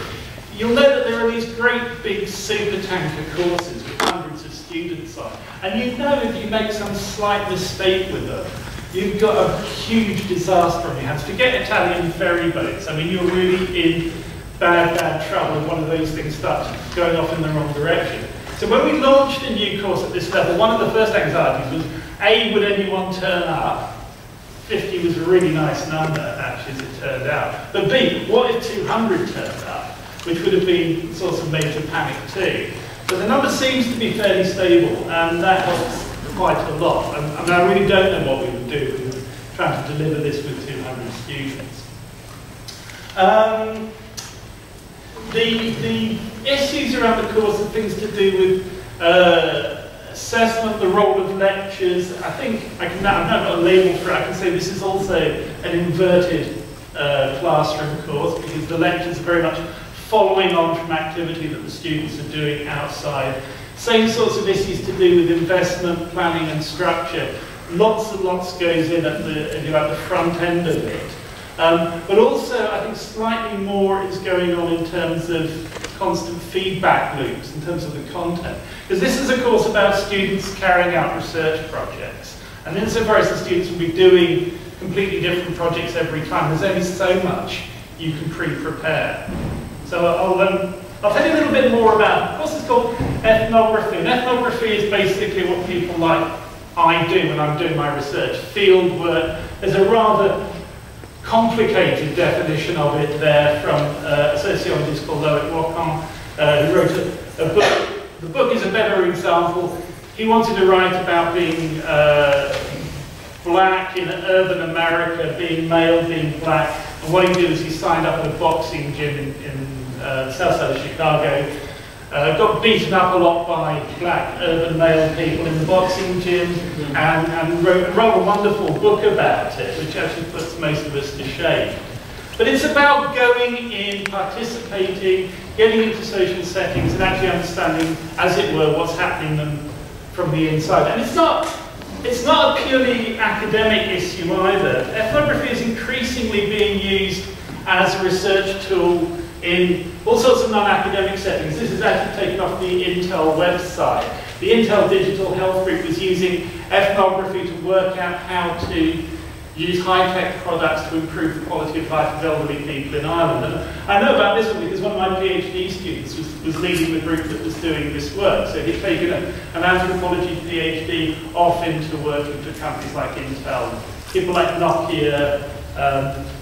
you'll know that there are these great big supertanker courses with hundreds of students on. And you know if you make some slight mistake with them, you've got a huge disaster on your hands. Forget Italian ferry boats. I mean, you're really in bad trouble if one of those things starts going off in the wrong direction. So when we launched a new course at this level, one of the first anxieties was, A, would anyone turn up? 50 was a really nice number, actually, as it turned out. But B, what if 200 turned up? Which would have been sort of major panic too. So the number seems to be fairly stable, and that helps quite a lot. And I really don't know what we would do if we were trying to deliver this with 200 students. The issues around the course are things to do with assessment, the role of lectures. I think I've now got a label for it. I can say this is also an inverted classroom course because the lectures are very much following on from activity that the students are doing outside. Same sorts of issues to do with investment, planning and structure. Lots and lots goes in at the front end of it. But also, I think slightly more is going on in terms of constant feedback loops, in terms of the content. Because this is a course about students carrying out research projects. And insofar as the students will be doing completely different projects every time, there's only so much you can pre-prepare. So I'll tell you a little bit more about it. The course is called Ethnography. And ethnography is basically what people like I do when I'm doing my research, field work. There's a rather complicated definition of it there from a sociologist called Loic Wacom, who wrote a book. The book is a better example. He wanted to write about being black in urban America, being male, being black. And what he did is he signed up at a boxing gym in the south side of Chicago, got beaten up a lot by black urban male people in the boxing gym, and wrote a wonderful book about it, which actually puts most of us to shame. But it's about going in, participating, getting into social settings, and actually understanding, as it were, what's happening from the inside. And it's not a purely academic issue either. Ethnography is increasingly being used as a research tool in all sorts of non-academic settings. This is actually taken off the Intel website. The Intel Digital Health Group was using ethnography to work out how to use high-tech products to improve the quality of life of elderly people in Ireland. And I know about this one because one of my PhD students was leading the group that was doing this work. So he'd taken an anthropology PhD off into working for companies like Intel, people like Nokia.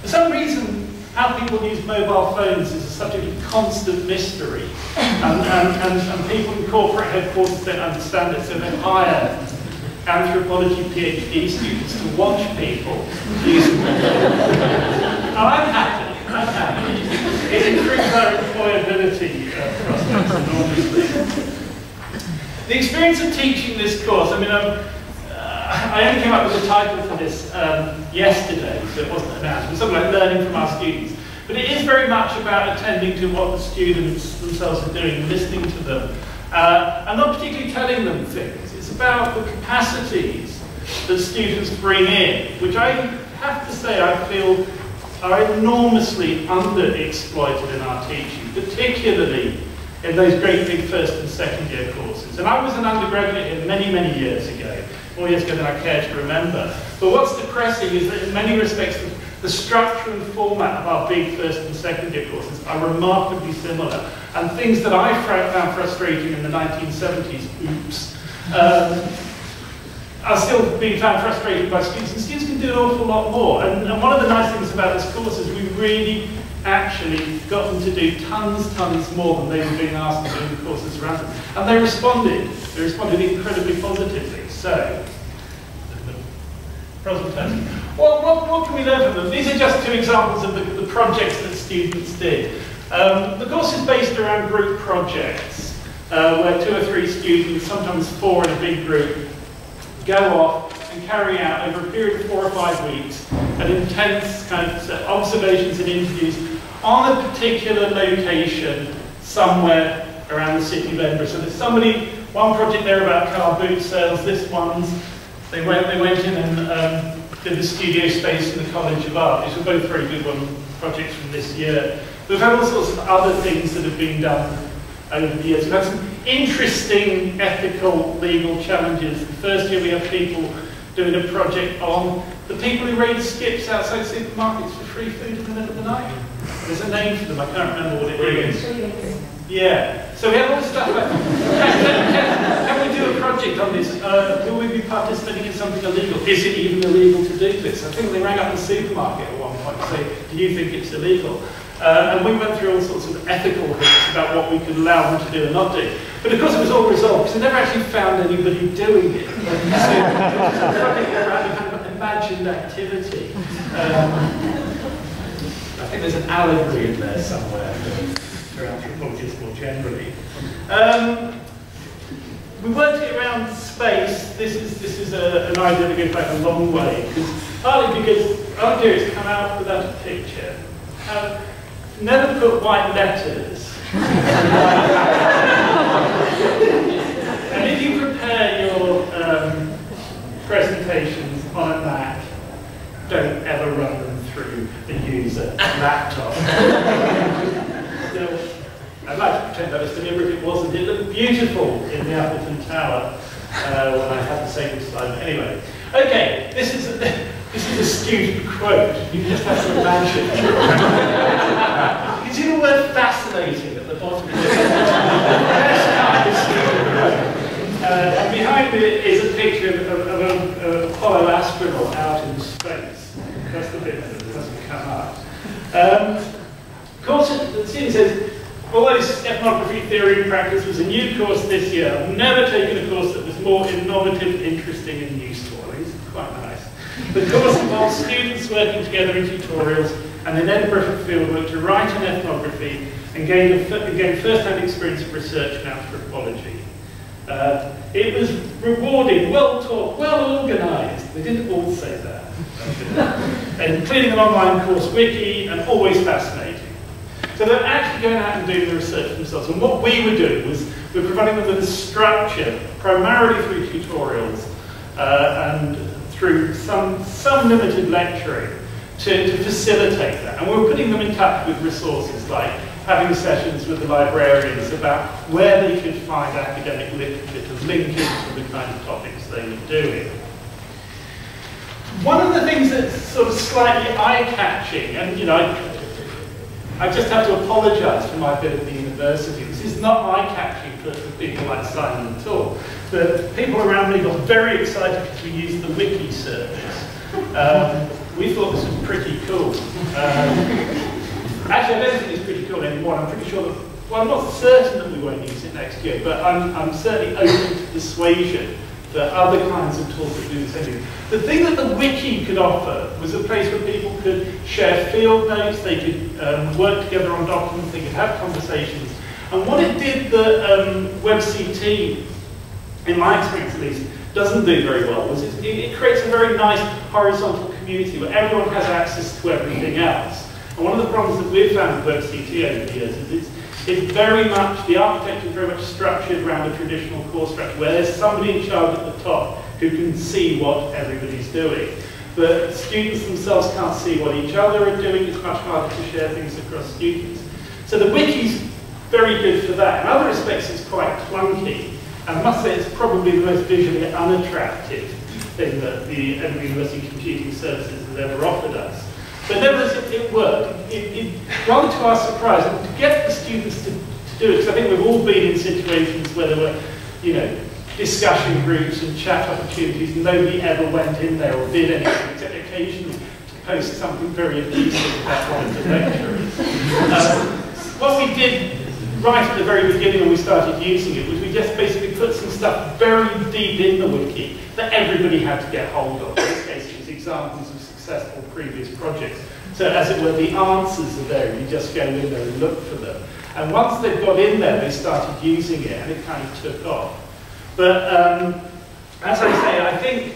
For some reason, how people use mobile phones is a subject of constant mystery. And people in corporate headquarters don't understand it, so they hire anthropology PhD students to watch people using them. I'm happy. It improves our employability prospects enormously. The experience of teaching this course, I mean, I only came up with the title for this yesterday, so it wasn't announced. It's something like learning from our students. But it is very much about attending to what the students themselves are doing, listening to them, and not particularly telling them things. It's about the capacities that students bring in, which I have to say I feel are enormously underexploited in our teaching, particularly in those great big first and second year courses. And I was an undergraduate here many, many years ago, more years ago than I care to remember. But what's depressing is that in many respects, the structure and format of our big first and second year courses are remarkably similar. And things that I found frustrating in the 1970s, oops, are still being found frustrating by students. And students can do an awful lot more. And one of the nice things about this course is we really actually got them to do tons more than they were being asked to do in the courses around them. And they responded. They responded incredibly positively. So, presentation. Well, what can we learn from them? These are just two examples of the projects that students did. The course is based around group projects, where 2 or 3 students, sometimes 4 in a big group, go off and carry out over a period of 4 or 5 weeks an intense kind of observations and interviews on a particular location somewhere around the city of Edinburgh. So there's one project there about car boot sales, this one's, they went in and did the studio space in the College of Art. These were both very good projects from this year. We've had all sorts of other things that have been done over the years. We've had some interesting ethical, legal challenges. The first year we had people doing a project on the people who raid skips outside supermarkets for free food in the middle of the night. There's a name for them, I can't remember what it is. Yeah, so we have all this stuff like, can we do a project on this? Will we be participating in something illegal? Is it even illegal to do this? I think they rang up the supermarket at one point and say, do you think it's illegal? And we went through all sorts of ethical hooks about what we could allow them to do and not do. But of course it was all resolved because they never actually found anybody doing it. So it was a project around kind of imagined activity. I think there's an allegory in there somewhere for anthropologists more generally. We worked it around space. This is an idea that goes back a long way. Partly because our idea is to come out without a picture. Never put white letters. And if you prepare your presentations on a Mac, don't ever run them through the EUSA laptop. I'd like to pretend that was deliberate, it wasn't. It looked beautiful in the Appleton Tower when I had the same slide. Anyway, okay, this is a student quote. You just have to imagine. You can see the word fascinating at the bottom of it. And behind it is a picture of an Apollo astronaut out in space. That's the bit that doesn't come up. Of course, the student says, although this ethnography theory and practice was a new course this year, I've never taken a course that was more innovative, interesting, and useful. It's quite nice. The course involves students working together in tutorials and in Edinburgh fieldwork to write an ethnography and gain first-hand experience of research in anthropology. It was rewarding, well-taught, well-organised. They didn't all say that. Including an online course wiki and always fascinating. So they're actually going out and doing the research themselves. And what we were doing was we were providing them with a structure, primarily through tutorials and through some limited lecturing to facilitate that. And we were putting them in touch with resources like having sessions with the librarians about where they could find academic literature to link into the kind of topics they were doing. one of the things that's sort of slightly eye-catching, and you know, I just have to apologise for my bit at the university. This is not eye-catching for people like Simon at all. But people around me got very excited because we used the wiki service. We thought this was pretty cool. Actually, I don't think it's pretty cool anymore. I'm pretty sure that, well, I'm not certain that we won't use it next year, but I'm certainly open to persuasion for other kinds of tools that do the same thing. The thing that the wiki could offer was a place where people could share field notes, they could work together on documents, they could have conversations. And what it did that WebCT, in my experience at least, doesn't do very well was it creates a very nice horizontal community where everyone has access to everything else. And one of the problems that we've found with WebCT over the years is it's very much, the architecture is very much structured around a traditional course structure where there's somebody in charge at the top who can see what everybody's doing. But students themselves can't see what each other are doing. It's much harder to share things across students. So the wiki's very good for that. In other respects, it's quite clunky. And I must say it's probably the most visually unattractive thing that the Edinburgh University Computing Services has ever offered us. But nevertheless, it worked. Rather to our surprise, and to get the students to do it, because I think we've all been in situations where there were, you know, discussion groups and chat opportunities, and nobody ever went in there or did anything, except occasionally to post something very abusive about one of the lecturers. What we did right at the very beginning when we started using it was we just basically put some stuff very deep in the wiki that everybody had to get hold of. In this case, it was examples of successful previous projects. So as it were, the answers are there. You just go in there and look for them. And once they've got in there, they started using it, and it kind of took off. But as I say,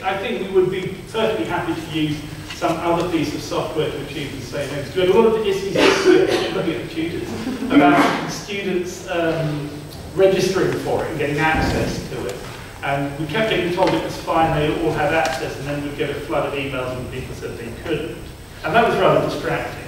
I think we would be perfectly happy to use some other piece of software to achieve the same aims. We had a lot of issues this year, looking at the tutors, about students registering for it and getting access to it. And we kept getting told it was fine, they all had access, and then we'd get a flood of emails and people said they couldn't. And that was rather distracting.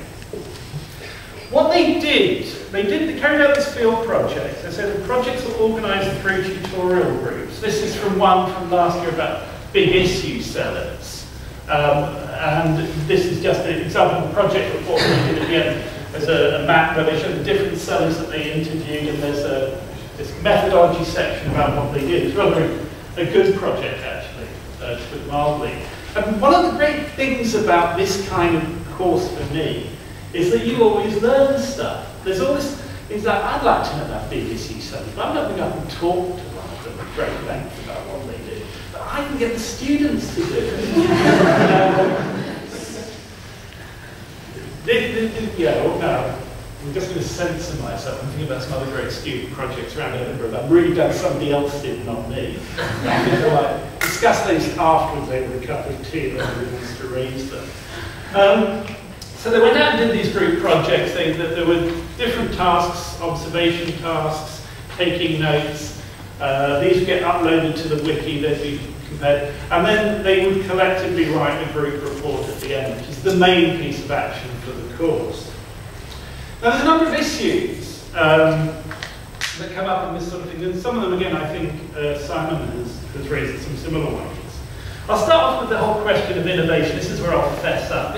What they carried out this field project. They said the projects were organised through tutorial groups. This is from one from last year about big issue sellers. And this is just an example of the project report we did at the end. There's a map where they show the different sellers that they interviewed, and there's this methodology section about what they did. It's rather a good project, actually, to put it mildly. And one of the great things about this kind of course for me is that you always learn stuff. There's always things like, I'd like to know about BBC sellers, but I'm not going to go up and talk to one of them at great length about what they do. But I can get the students to do it. I'm just going to censor myself. I'm thinking about some other great student projects around Edinburgh that I'm really glad somebody else did, not me. I think I might discuss those afterwards over a cup of tea if anybody wants to raise them. So they went out and did these group projects. There were different tasks, observation tasks, taking notes. These would get uploaded to the wiki, they'd be compared, and then they would collectively write a group report at the end, which is the main piece of action for the course. Now there's a number of issues that come up in this sort of thing, and some of them again I think Simon has raised some similar ones. I'll start off with the whole question of innovation. This is where I'll fess up.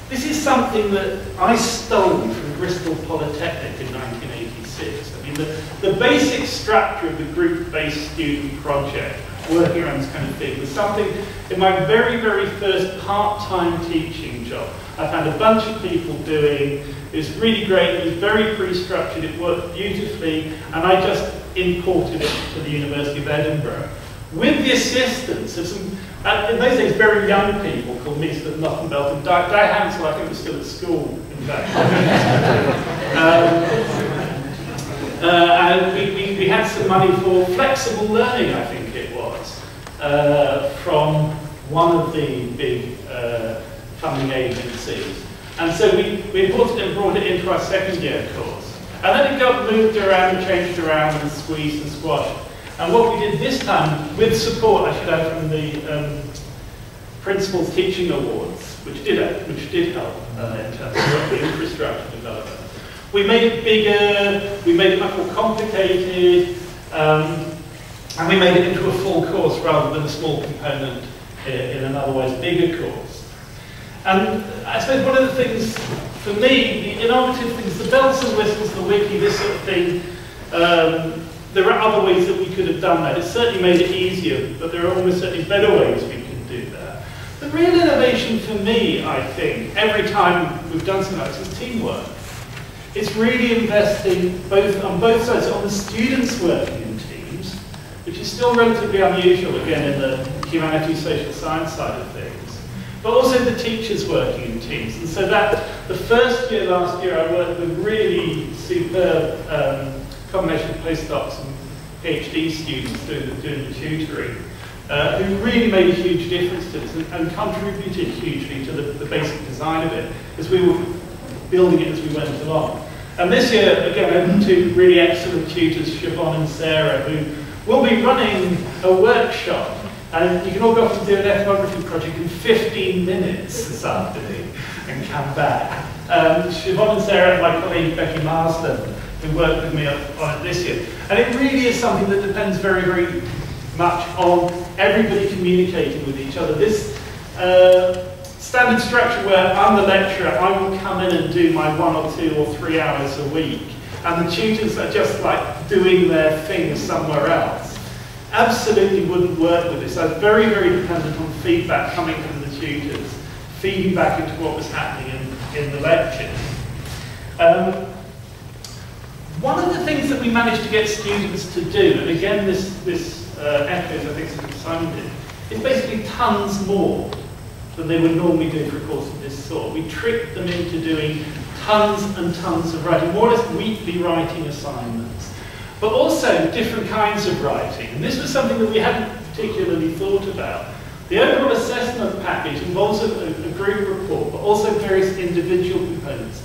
This is something that I stole from Bristol Polytechnic in 1986. I mean, the basic structure of the group-based student project, working around this kind of thing, was something in my very, very first part-time teaching job. I found a bunch of people doing. It was really great. It was very pre-structured. It worked beautifully, and I just imported it to the University of Edinburgh with the assistance of some, in those days, very young people called Mr. Nottenbelt and Di Hansel, I think, was still at school, in fact. And we had some money for flexible learning, I think it was, from one of the big funding agencies. And so we imported it and brought it into our second year course. And then it got moved around and changed around and squeezed and squashed. And what we did this time, with support, I should add, from the Principal's Teaching Awards, which did help in terms of the infrastructure development. We made it bigger, we made it much more complicated, and we made it into a full course rather than a small component in an otherwise bigger course. And I suppose one of the things, for me, the innovative things, the bells and whistles, the wiki, this sort of thing, there are other ways that we could have done that. It certainly made it easier, but there are almost certainly better ways we can do that. The real innovation for me, I think, every time we've done something like this, is teamwork. It's really investing on both sides, on the students working in teams, which is still relatively unusual, again, in the humanities, social science side of things, but also the teachers working in teams. And so that, the first year, last year, I worked with really superb combination of postdocs and PhD students doing the tutoring, who really made a huge difference to this and contributed hugely to the basic design of it, as we were building it as we went along. And this year, again, I had two really excellent tutors, Siobhan and Sarah, who will be running a workshop. And you can all go off and do an ethnography project in 15 minutes this afternoon and come back. Siobhan and Sarah and my colleague Becky Marsden, who worked with me on it this year. And it really is something that depends very, very much on everybody communicating with each other. This standard structure where I'm the lecturer, I will come in and do my 1 or 2 or 3 hours a week, and the tutors are just like doing their thing somewhere else. Absolutely wouldn't work with this. I was very, very dependent on feedback coming from the tutors, feeding back into what was happening in the lectures. One of the things that we managed to get students to do, and again this echoes I think something Simon did, is basically tons more than they would normally do for a course of this sort. We tricked them into doing tons and tons of writing, more or less weekly writing assignments, but also different kinds of writing. And this was something that we hadn't particularly thought about. The overall assessment package involves a group report, but also various individual components.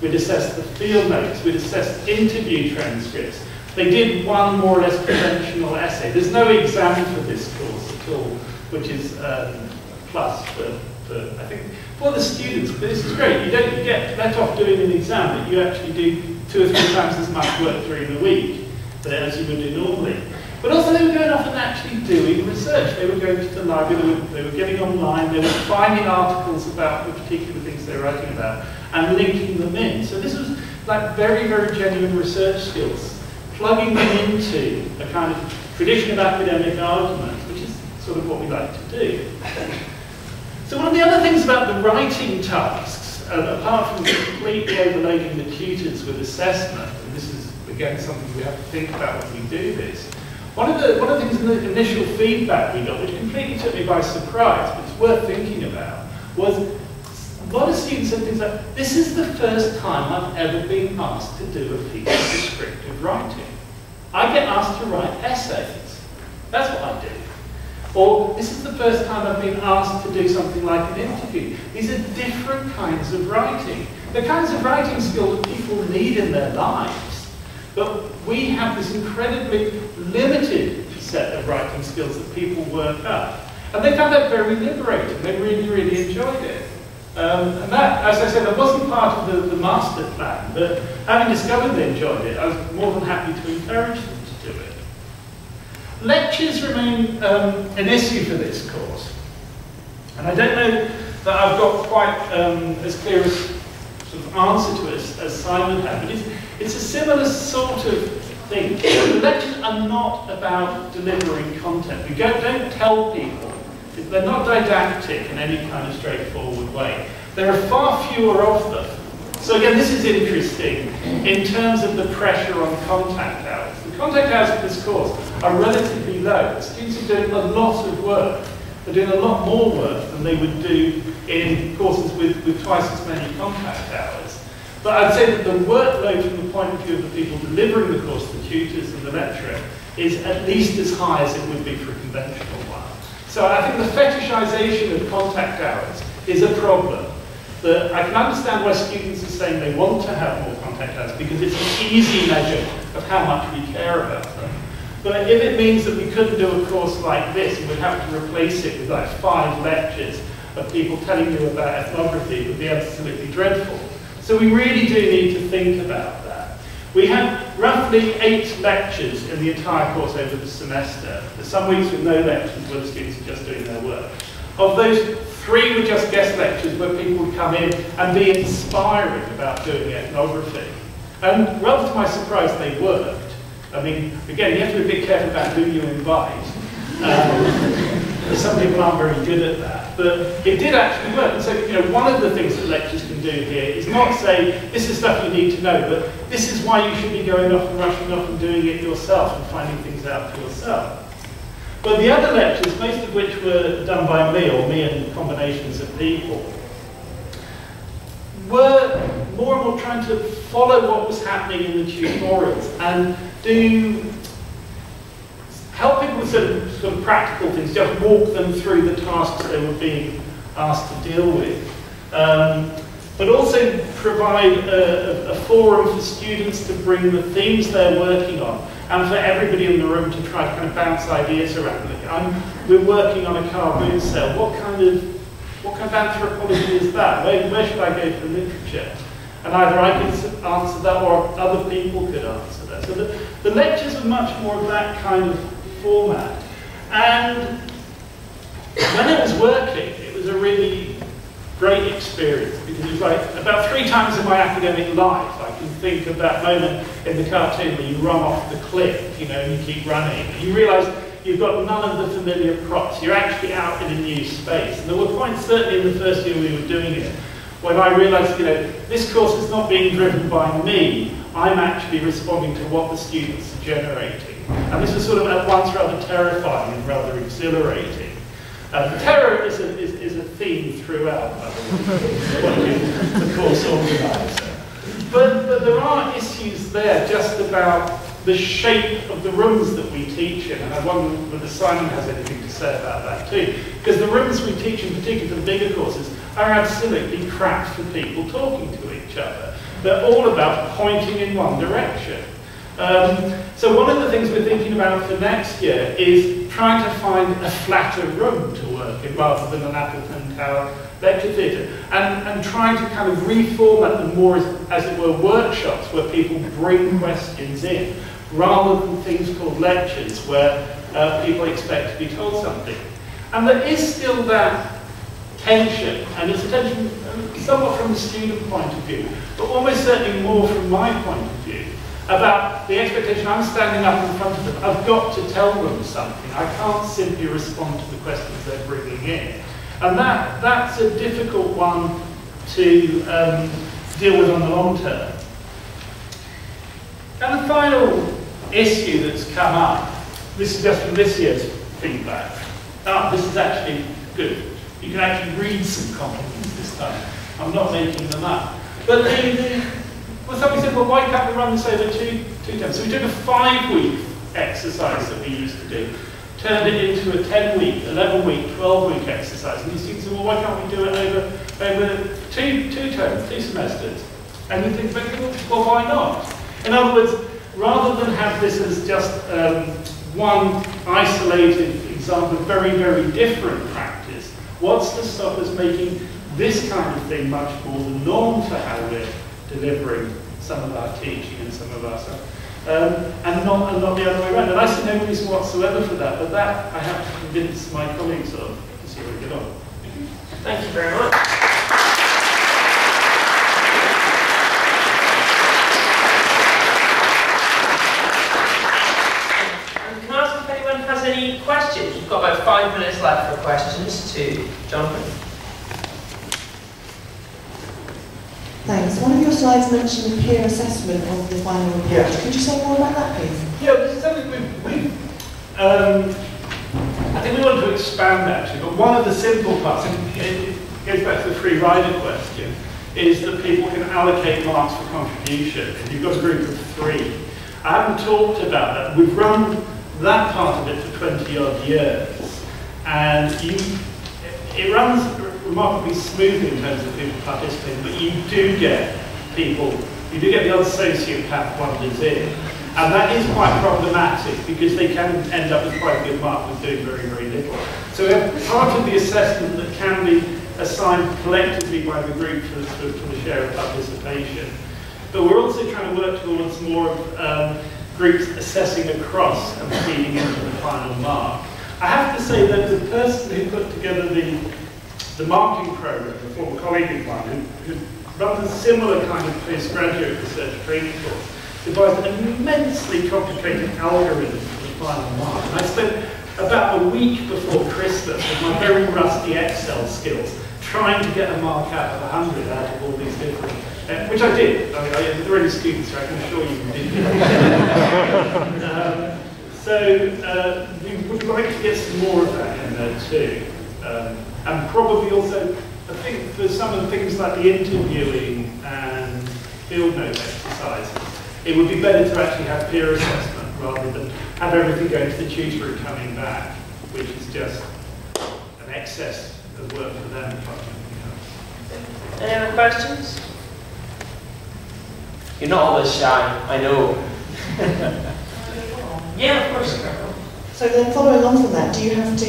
We'd assess the field notes, we'd assess interview transcripts. They did one more or less conventional essay. There's no exam for this course at all, which is plus for I think, for the students. But this is great. You don't get let off doing an exam, but you actually do 2 or 3 times as much work during the week as you would do normally. But also they were going off and actually doing research. They were going to the library, they were getting online, they were finding articles about the particular things they were writing about and linking them in. So this was like very, very genuine research skills, plugging them into a kind of tradition of academic argument, which is sort of what we like to do. So one of the other things about the writing tasks, apart from completely overloading the tutors with assessment, and this is again something we have to think about when we do this, one of the things in the initial feedback we got, which completely took me by surprise, but it's worth thinking about, was a lot of students said things like, this is the first time I've ever been asked to do a piece of descriptive writing. I get asked to write essays. That's what I do. Or, this is the first time I've been asked to do something like an interview. These are different kinds of writing. The kinds of writing skills that people need in their lives. But we have this incredibly limited set of writing skills that people work up. And they found that very liberating. They really, really enjoyed it. And that, as I said, that wasn't part of the master plan, but having discovered they enjoyed it, I was more than happy to encourage them to do it. Lectures remain an issue for this course. And I don't know that I've got quite as clear a sort of answer to it as Simon had, but it's a similar sort of thing. The lectures are not about delivering content. We don't tell people. They're not didactic in any kind of straightforward way. There are far fewer of them. So again, this is interesting in terms of the pressure on contact hours. The contact hours of this course are relatively low. The students are doing a lot of work. They're doing a lot more work than they would do in courses with twice as many contact hours. But I'd say that the workload from the point of view of the people delivering the course, the tutors and the lecturer, is at least as high as it would be for a conventional one. So I think the fetishization of contact hours is a problem. I can understand why students are saying they want to have more contact hours because it's an easy measure of how much we care about them. But if it means that we couldn't do a course like this and we'd have to replace it with like 5 lectures of people telling you about ethnography, it would be absolutely dreadful. So we really do need to think about that. We have roughly 8 lectures in the entire course over the semester. There's some weeks with no lectures where the students are just doing their work. Of those, 3 were just guest lectures where people would come in and be inspiring about doing ethnography. And rather to my surprise, they worked. I mean, again, you have to be a bit careful about who you invite. Some people aren't very good at that, but it did actually work. And so, you know, one of the things that lectures can do here is not say, this is stuff you need to know, but this is why you should be going off and rushing off and doing it yourself and finding things out for yourself. But the other lectures, most of which were done by me, or me and combinations of people, were more and more trying to follow what was happening in the tutorials and help people with sort of practical things, just walk them through the tasks they were being asked to deal with. But also provide a forum for students to bring the themes they're working on, and for everybody in the room to try to kind of bounce ideas around. We're working on a car boot cell. What kind of anthropology is that? Where should I go for literature? And either I could answer that or other people could answer that. So the lectures are much more of that kind of format. And when it was working, it was a really great experience, because it was like about 3 times in my academic life I can think of that moment in the cartoon where you run off the cliff, you know, and you keep running. You realise you've got none of the familiar props. You're actually out in a new space. And there were points, certainly in the first year we were doing it, when I realised, you know, this course is not being driven by me. I'm actually responding to what the students are generating. And this was sort of at once rather terrifying and rather exhilarating. Terror is a theme throughout, by the way, the course organiser. But there are issues there just about the shape of the rooms that we teach in, and I wonder whether Simon has anything to say about that too. Because the rooms we teach, in particular for the bigger courses, are absolutely cracked for people talking to each other. They're all about pointing in one direction. So one of the things we're thinking about for next year is trying to find a flatter room to work in rather than an Appleton Tower lecture theatre, and trying to kind of reformat them more as it were workshops where people bring questions in, rather than things called lectures where people expect to be told something. And there is still that tension, and it's a tension somewhat from the student point of view, but almost certainly more from my point of view, about the expectation I'm standing up in front of them. I've got to tell them something. I can't simply respond to the questions they're bringing in. And that's a difficult one to deal with on the long term. And the final issue that's come up, this is just from this year's feedback. This is actually good. You can actually read some compliments this time. I'm not making them up. But somebody said, well, why can't we run this over two terms? So we took a 5-week exercise that we used to do, turned it into a 10-week, 11-week, 12-week exercise. And you students said, well, why can't we do it over two terms, 2 semesters? And you think, well, why not? In other words, rather than have this as just one isolated example of very, very different practice, what's to stop us making this kind of thing much more the norm for how we're delivering some of our teaching and some of our stuff, and not the other way around. And I see no reason whatsoever for that, but that I have to convince my colleagues of to see how we get on. Thank you very much. And can I ask if anyone has any questions? We've got about 5 minutes left for questions to Jonathan. Thanks. One of your slides mentioned peer assessment of the final report. Yeah. Could you say more about that, please? Yeah, this is something I think we want to expand actually, but one of the simple parts, and it goes back to the free rider question, is that people can allocate marks for contribution. If you've got a group of 3. I haven't talked about that. We've run that part of it for 20-odd years, and it runs remarkably smoothly in terms of people participating, but you do get the odd sociopath wanders in. And that is quite problematic because they can end up with quite a good mark with doing very, very little. So we have part of the assessment that can be assigned collectively by the group for the share of participation. But we're also trying to work towards more of groups assessing across and feeding into the final mark. I have to say that the person who put together the marketing program, a former colleague of mine, who runs a similar kind of postgraduate research training course, devised an immensely complicated algorithm for the final mark. And I spent about a week before Christmas with my very rusty Excel skills trying to get a mark out of 100 out of all these different, which I did. I mean, there were any students, so I can assure you we did. So we would like to get some more of that in there too. And probably also, I think for some of the things like the interviewing and field note exercises, it would be better to actually have peer assessment rather than have everything going to the tutor and coming back, which is just an excess of work for them. Any other questions? You're not all this shy, I know. Yeah, of course. So then following on from that, do you have to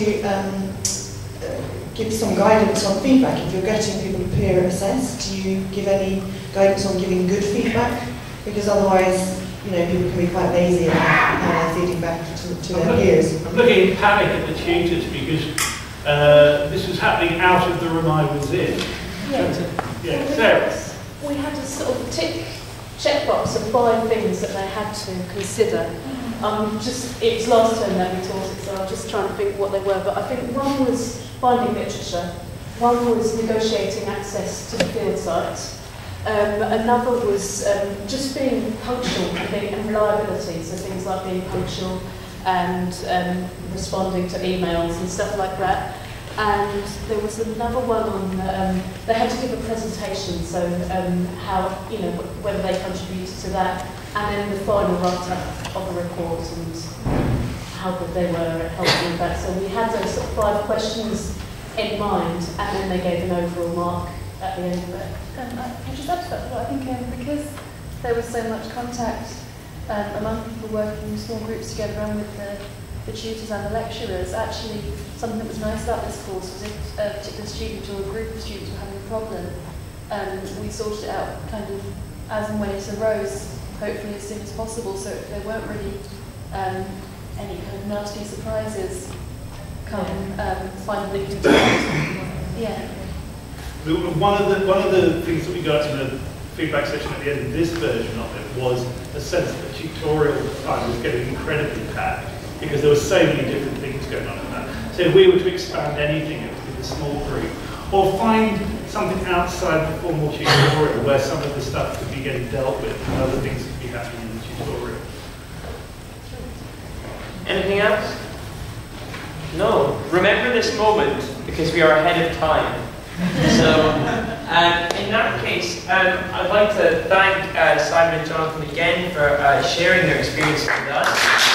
give some guidance on feedback? If you're getting people to peer assess, do you give any guidance on giving good feedback? Because otherwise, you know, people can be quite lazy about how they're feeding back to their peers. I'm looking in panic at the tutors because this was happening out of the room I was in. Yeah, Sarah. We had a sort of checkbox of 5 things that they had to consider. It was last term that we taught it, so I'm just trying to think what they were. But I think one was finding literature, one was negotiating access to the field site, another was just being punctual and reliability, so things like being punctual and responding to emails and stuff like that. And there was another one on, they had to give a presentation, so how, you know, whether they contributed to that, and then the final write-up of the report and how good they were at helping with that. So we had those sort of 5 questions in mind, and then they gave an overall mark at the end of it. I just add to that, I think because there was so much contact among people working in small groups together and with the tutors and the lecturers, actually something that was nice about this course was if a particular student or a group of students were having a problem, we sorted it out kind of as and when it arose, hopefully as soon as possible, so there weren't really any kind of nasty surprises come finally. Yeah. One of the things that we got in the feedback session at the end of this version of it was a sense that the tutorial time was getting incredibly packed because there were so many different things going on in that. So if we were to expand anything, it would be the small group, or find something outside the formal tutorial where some of the stuff could be getting dealt with and other things could be happening in the tutorial. Anything else? No. Remember this moment because we are ahead of time. So, in that case, I'd like to thank Simon and Jonathan again for sharing their experience with us.